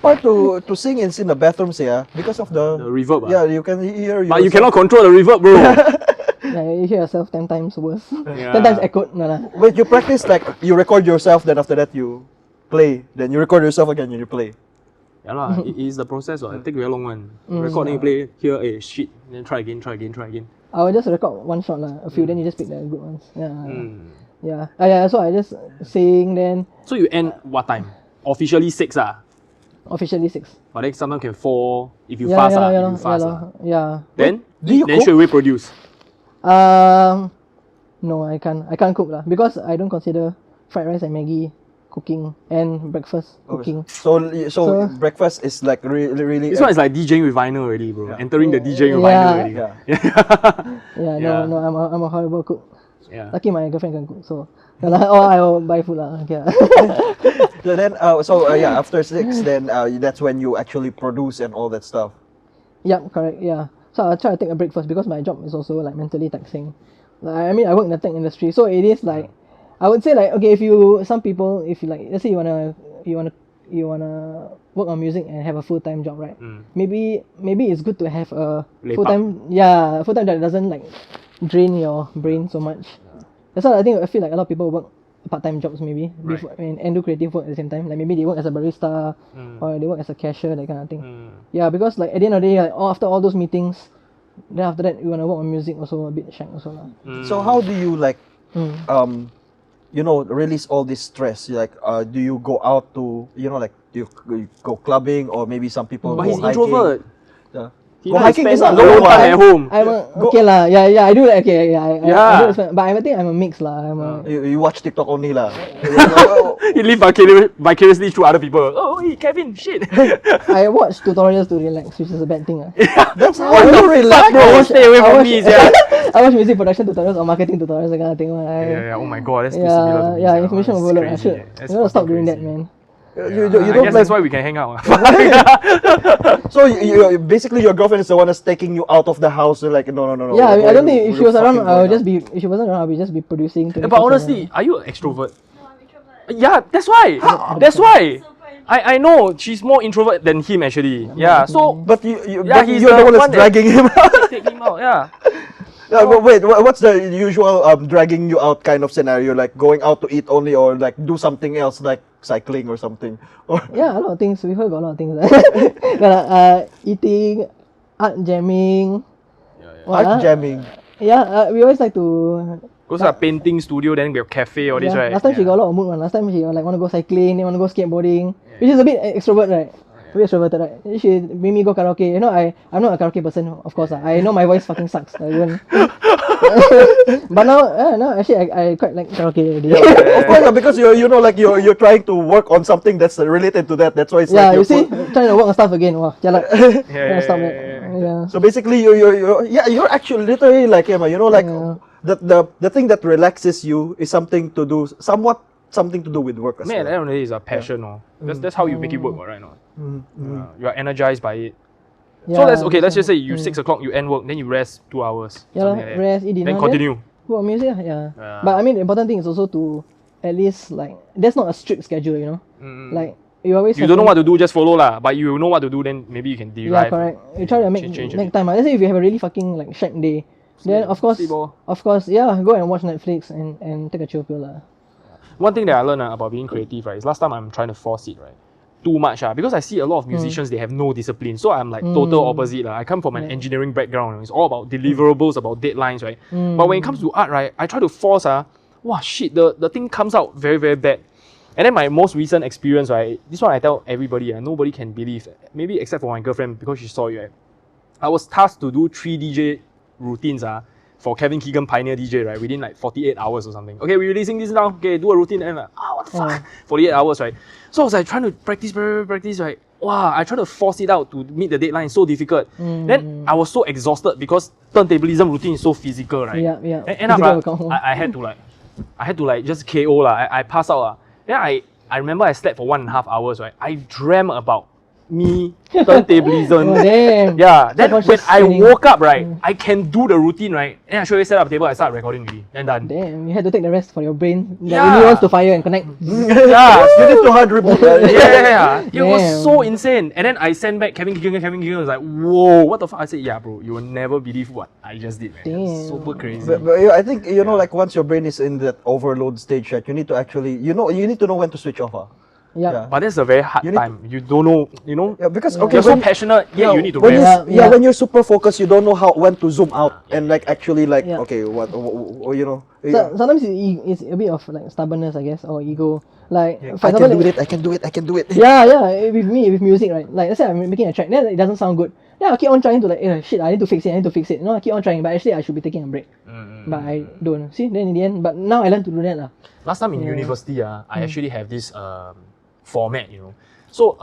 part to sing is in the bathrooms, yeah, because of the reverb. Yeah, you can hear. But you cannot control the reverb, bro. Yeah, you hear yourself 10 times worse. 10 times echoed. No lah. Wait, you practice like you record yourself, then after that you play, then you record yourself again, and you play. Yeah lah, it is the process. It take very long one. Record, then you play here, shit, then try again. I will just record one shot lah, a few, then you just pick the good ones. Yeah. So I just sing then. So you end what time? Officially 6 Officially 6. But then sometimes can 4 if you fast Yeah. Then straight away produce. No, I can't cook lah because I don't consider fried rice and Maggi cooking and breakfast cooking. So breakfast is like really. This one is like DJing with vinyl already, bro. Yeah. Entering the DJing with vinyl already. No, I'm a horrible cook. Yeah. Lucky my girlfriend can cook, so I will buy food lah. Okay. So then, after 6, then that's when you actually produce and all that stuff. Yep, correct. Yeah. So I'll try to take a break first because my job is also like mentally taxing. Like, I mean, I work in the tech industry, so it is like, I would say like, okay, if you like, let's say you wanna work on music and have a full-time job, right? Maybe it's good to have a full-time that doesn't like drain your brain so much. That's why I feel like a lot of people work part-time jobs maybe and do creative work at the same time. Like maybe they work as a barista or they work as a cashier, that kind of thing. Yeah, because like at the end of the day, like, after all those meetings, then after that you wanna work on music also a bit shank also lah. So how do you like release all this stress? Like do you go out to like do you go clubbing, or maybe some people but go he's hiking? introvert. Yeah. Go hiking is not alone low time at home. Okay lah, yeah, I do like, okay, yeah, Yeah. I do spend, but I think I'm a mix lah. You watch TikTok only lah. You live vicariously through other people. Oh, hey, Kevin, shit. I watch tutorials to relax, which is a bad thing. That's how you relax. Bro, stay away from me, yeah. I watch music production tutorials or marketing tutorials, that kind of thing. Yeah, oh my god, that's too similar to me. Yeah, sia. information That's overload. I crazy, should, That's you know, stop fucking doing that, crazy. man. You I don't guess like. that's why we can hang out. So basically your girlfriend is the one that's taking you out of the house. So like no. Yeah, I don't think if she was around, fucking I would going just be. If she wasn't around, I would just be producing. But honestly, are you an extrovert? Yeah, that's why. That's why. I know she's more introvert than him actually. Yeah, so But Yeah, he's you're the the one that's one that- dragging him out. take him out. Yeah. But wait, what's the usual dragging you out kind of scenario? Like going out to eat only, or like do something else like cycling or something? Or Yeah, a lot of things. We heard got a lot of things. Eating, art jamming. art jamming. Yeah, we always like to. Goes to a painting studio, then we have cafe, all this, Yeah, right? last time she got a lot of mood one. Last time she like want to go cycling, then want to go skateboarding, which is a bit extrovert, right? A bit extroverted, right? Then she made me go karaoke. You know, I'm not a karaoke person, of course. I know my voice fucking sucks. I won't. But now actually I quite like karaoke already. Of course, because you're trying to work on something that's related to that. That's why it's Yeah, like you see, trying to work on stuff again. Wow, jalan. Yeah, Stop yeah, it. Yeah. So basically, you're actually literally like him. Like the thing that relaxes you is something to do with work as Man, at the well. end of the day, it's a passion, no? That's how you make it work, right? No? You are energized by it. So let's just say you 6 o'clock, you end work, then you rest 2 hours. Yeah, something like that. rest, eat dinner. Then continue. Put on music, yeah. But I mean, the important thing is also to at least like that's not a strict schedule, you know. Like you always. You don't know what to do, just follow lah. But you know what to do, then maybe you can Yeah, derive. correct. You try to make change a make bit. time. Let's say if you have a really fucking like shag day, then of course, sleep oh. yeah, go and watch Netflix and take a chill pill lah. One thing that I learned about being creative, right, is last time I'm trying to force it, right? Too much, because I see a lot of musicians, they have no discipline. So I'm like total opposite. I come from an engineering background. It's all about deliverables, about deadlines, right? But when it comes to art, right, I try to force, wow, shit, the thing comes out very, very bad. And then my most recent experience, right, this one I tell everybody, nobody can believe, maybe except for my girlfriend because she saw it, right? I was tasked to do 3 DJ routines, for Kevin Keegan Pioneer DJ, right, within like 48 hours or something. Okay, we're releasing this now. Okay, do a routine. And I'm like, what the fuck? 48 hours, right? So I was like trying to practice, right? Wow, I tried to force it out to meet the deadline. So difficult. Then I was so exhausted because turntablism routine is so physical, right? Yeah. And end up, I had to like just KO lah. I pass out. Then I remember I slept for 1.5 hours, right? I dreamt about me turntablism. Oh, damn. Yeah. Then when Subconscious I training. woke up, right, I can do the routine, right? Then I show you set up table, I start recording already. Then done. Damn, you had to take the rest for your brain that Yeah. really wants to fire and connect. Yeah. You need to hard reboot. Yeah. It was Damn. so insane. And then I sent back Kevin Keegan was like, whoa, what the fuck? I said, yeah, bro, you will never believe what I just did, man. It's Damn. super crazy. But I think like once your brain is in that overload stage, right, you need to actually you need to know when to switch off. Yeah. But that's a very hard You need- time. You don't know, Yeah, because You're so passionate, yeah, you need to when rest. Yeah. when you're super focused, you don't know when to zoom out and like actually like Yeah. okay, what you know. So, sometimes it's a bit of like stubbornness, I guess, or ego. Like, for I example, can do like- it. I can do it. Yeah. With music, right? Like, let's say I'm making a track, then it doesn't sound good. Yeah, I keep on trying to like, shit, I need to fix it. No, I keep on trying, but actually I should be taking a break. But I don't. See, then in the end, but now I learn to do that lah. Last time in university, I actually have this format, So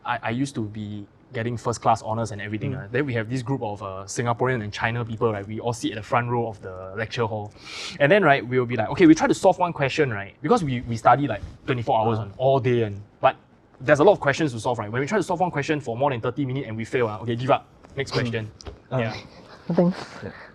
I used to be getting first class honors and everything. Then we have this group of Singaporean and China people, right? We all sit at the front row of the lecture hall. And then, right, we'll be like, okay, we try to solve one question, right? Because we study like 24 hours all day. But there's a lot of questions to solve, right? When we try to solve one question for more than 30 minutes and we fail, okay, give up. Next question. Yeah. Thanks.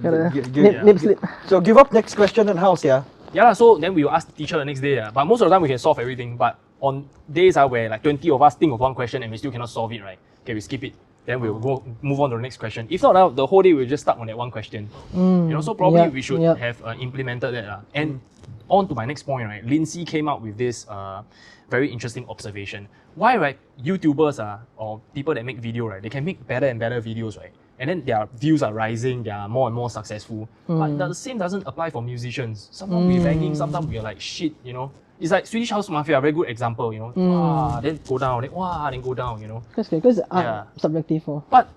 Gotta Yeah. nip slip. So give up next question and house, yeah. Yeah, so then we will ask the teacher the next day. But most of the time we can solve everything. But on days where like 20 of us think of one question and we still cannot solve it, right? Okay, we skip it. Then we'll move on to the next question. If not, the whole day we're just stuck on that one question. So probably we should have implemented that. And on to my next point, right? Lindsay came up with this very interesting observation. Why, right? YouTubers or people that make video, right? They can make better and better videos, right? And then their views are rising, they are more and more successful. But the same doesn't apply for musicians. Sometimes we're banging, sometimes we're like shit, It's like Swedish House Mafia, a very good example, you know. Then go down, then go down, you know. That's good, because art Yeah. subjective. But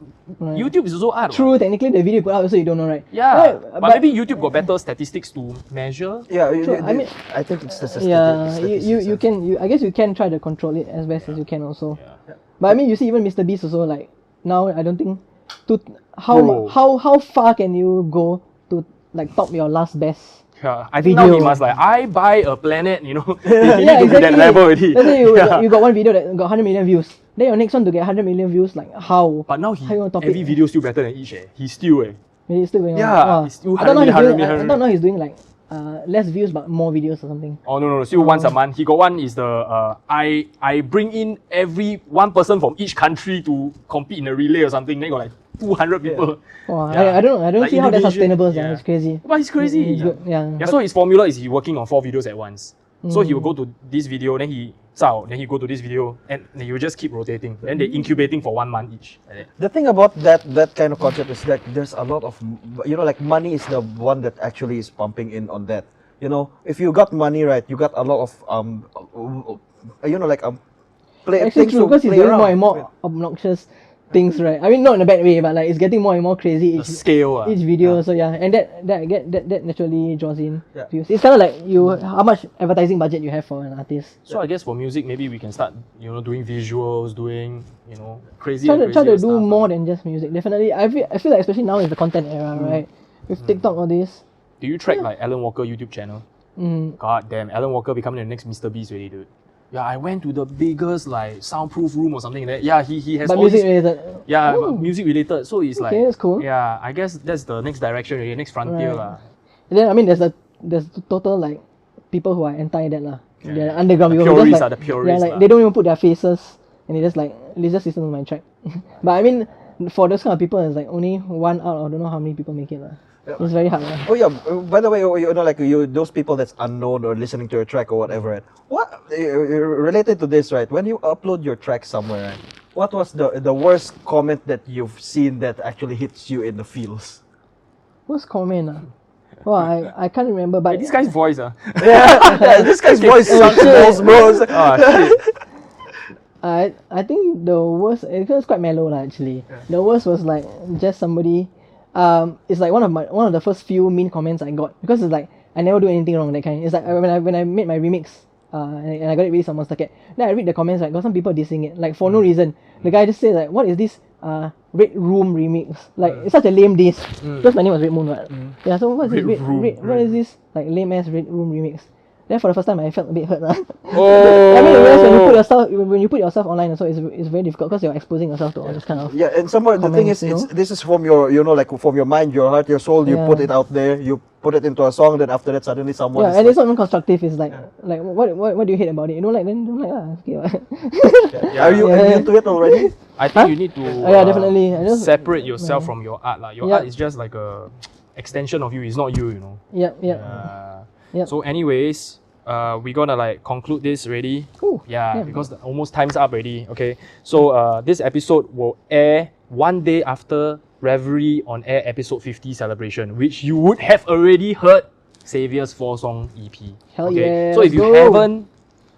YouTube is also art. True, technically the video you put out also you don't know, right? Yeah, Right, but maybe YouTube got better statistics to measure. Yeah, True, I mean- I think it's the Yeah, you can I guess you can try to control it as best as you can also. Yeah. But I mean, you see, even Mr. Beast also, like now I don't think to Bro. how far can you go to like top your last best? Yeah, I think now he Video. must like, I buy a planet, you know. He Yeah, need to be that level already. Let's say you, Yeah. you got one video that got 100 million views. Then your next one to get 100 million views, like how? But now How you want to top every it? video still better than each. He's still It's still going on. Yeah, Wow. it's still I don't know. 100 million, I 100 don't know. He's doing like less views but more videos or something. Oh no, still once a month. He got one is the I bring in every one person from each country to compete in a relay or something. Then got like 200 people. Wow, Yeah. I don't know. I don't Like see how that's Indonesian- sustainable. yeah. It's crazy. But he's crazy. It's good, yeah. Yeah, so his formula is he working on 4 videos at once. So he will go to this video, then he then he go to this video, and then he will just keep rotating. Then they incubating for 1 month each. Like that. The thing about that kind of concept is that there's a lot of, you know, like money is the one that actually is pumping in on that. You know, if you got money, right, you got a lot of you know, like Actually things true, to because he's play doing around more and more with. obnoxious things, right? I mean, not in a bad way, but like it's getting more and more crazy The scale. each video. So yeah, and that naturally draws in Yeah. views. It's kind of like how much advertising budget you have for an artist. So I guess for music, maybe we can start, doing visuals, doing, crazy. Try to crazier do stuff, more than just music. Definitely, I feel like especially now is the content era, right? With TikTok, all this. Do you track like Alan Walker YouTube channel? God damn, Alan Walker becoming the next Mr. Beast already, dude. Yeah, I went to the biggest like soundproof room or something like that. Yeah, he has But all music this, related. yeah, Oh. music related. So it's like, Okay, that's cool. yeah, I guess that's the next direction, really, next frontier Right. lah. And then I mean, there's total like people who are anti that lah. Yeah. They're underground The people who just, purists like, are the purists like lah. they don't even put their faces, and they just listen to my track. But I mean, for those kind of people, it's like only 1 out of don't know how many people make it lah. It's very hard lah. Oh yeah. By the way, you know, like those people that's unknown or listening to your track or whatever. Right? What related to this, right? When you upload your track somewhere, right? What was the worst comment that you've seen that actually hits you in the feels? What's comment ah? Well, I can't remember, but This guy's voice, Yeah, this guy's voice sucks balls, bro. shit. I think the worst, it was quite mellow lah actually. The worst was like just somebody, it's like one of the first few mean comments I got, because it's like I never do anything wrong, that kind. It's like when I made my remix, and I got it released on Monster Cat. Then I read the comments, like got some people dissing it, like for no reason. The guy just said like, what is this Red Room remix? Like it's such a lame diss. Because my name was Redmoon, right? Yeah, so what's this Red Room, what is this like lame ass Red Room remix? Then for the first time I felt a bit hurt lah. Oh. I mean, realize when you put yourself online, so it's very difficult because you're exposing yourself to all this kind of. Yeah, and somewhere the thing is, Comments, this is from your, like from your mind, your heart, your soul. You Yeah. put it out there. You put it into a song. Then after that, suddenly someone. Yeah, is and like, it's not even constructive. It's like what do you hate about it? You don't like, then don't like lah. Okay, what? Yeah. Are you into it already? I think you need to yeah, definitely. I just- separate yourself from your art. Your Yeah. art is just like a extension of you. It's not you, Yep. Yep. So anyways, we're gonna like conclude this already. Cool. Yeah, Yeah. because almost time's up already. Okay, so this episode will air 1 day after Revelry on Air episode 50 celebration, which you would have already heard SAYVERE'S 4-song EP. Hell okay? yeah, So if let's you go. haven't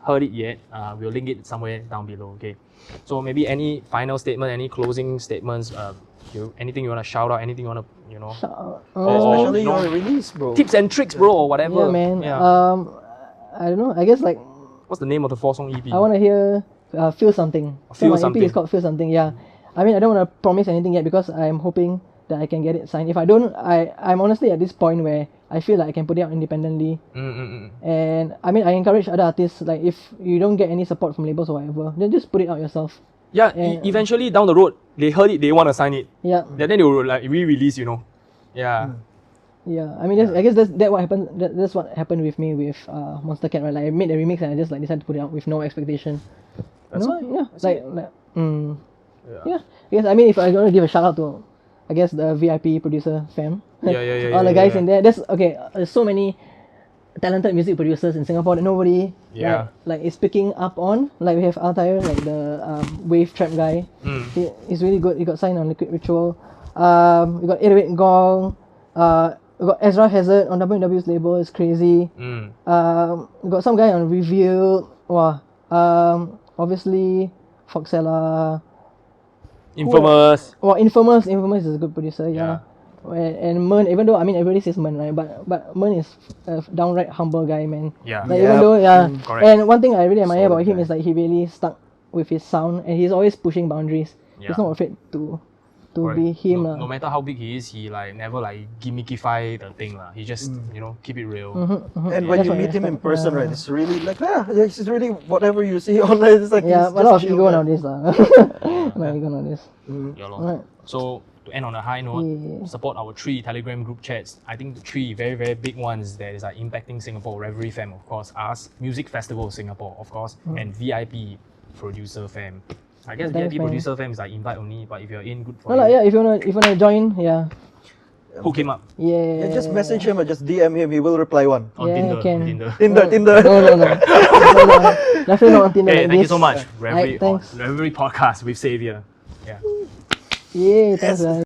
heard it yet, we'll link it somewhere down below. Okay. So maybe any final statement, any closing statements, anything you wanna shout out, anything you wanna, Especially you know, your release, bro. tips and tricks, bro, or whatever. Yeah, man. Yeah. I don't know. I guess like What's the name of the 4-song EP? I want to hear Feel Something. Feel so my Something. EP is called Feel Something. Yeah. I mean, I don't want to promise anything yet because I'm hoping that I can get it signed. If I don't, I'm honestly at this point where I feel like I can put it out independently. And I mean, I encourage other artists, like if you don't get any support from labels or whatever, then just put it out yourself. Yeah, Yeah. eventually down the road, they heard it, they want to sign it. Yeah. Then they will like re-release, Yeah. Yeah, I mean, I guess that's what happened. That's what happened with me with Monster Cat, right? Like I made the remix and I just like decided to put it out with no expectation. That's no, it. yeah, That's like, it. like yeah. I guess I mean if I want to give a shout out to, I guess the VIP producer fam. Yeah, All the yeah, guys yeah. in there. There's okay. There's so many talented music producers in Singapore that nobody Yeah. like is picking up on. Like we have Altair, like the wave trap guy. He's really good. He got signed on Liquid Ritual. We got 808 Gong. We We got Ezra Hazard on WW's label. It's crazy. We got some guy on Review. Wow. Obviously Foxella. Infamous. Well, Infamous is a good producer. Yeah. And Mern, even though everybody says Mern, right? But Mern is a downright humble guy, man. Yeah. Like, even though correct. and one thing I really admire about Solid him guy. is like he really stuck with his sound, and he's always pushing boundaries. Yeah. He's not afraid to Correct. be him. No matter how big he is, he like never like gimmickify the thing lah. He just keep it real. And when That's you what I meet him in respect, person, yeah. right, it's really like, it's really whatever you see online. It's like, Yeah, he's a lot of just chill ego guy. nowadays lah. No ego nowadays. Yeah, lor. Alright. So to end on a high note, Yeah. support our 3 Telegram group chats. I think the 3 very, very big ones that is impacting Singapore. Revelry Fam, of course, us, Music Festival Singapore, of course, and VIP Producer Fam. I guess Thanks, VIP man. Producer Fam is like invite only, but if you're in, good for No you. lah, yeah. If you wanna join, yeah. Hook him up Yeah. Yeah, just message him or just DM him. He will reply one. on Yeah, Tinder. can. On Tinder. Tinder. No. Definitely not on Tinder Okay, like thank you this. so much. Revelry, Thanks. Revelry Podcast with Saviour. Yeah. Yeah, thanks, guys.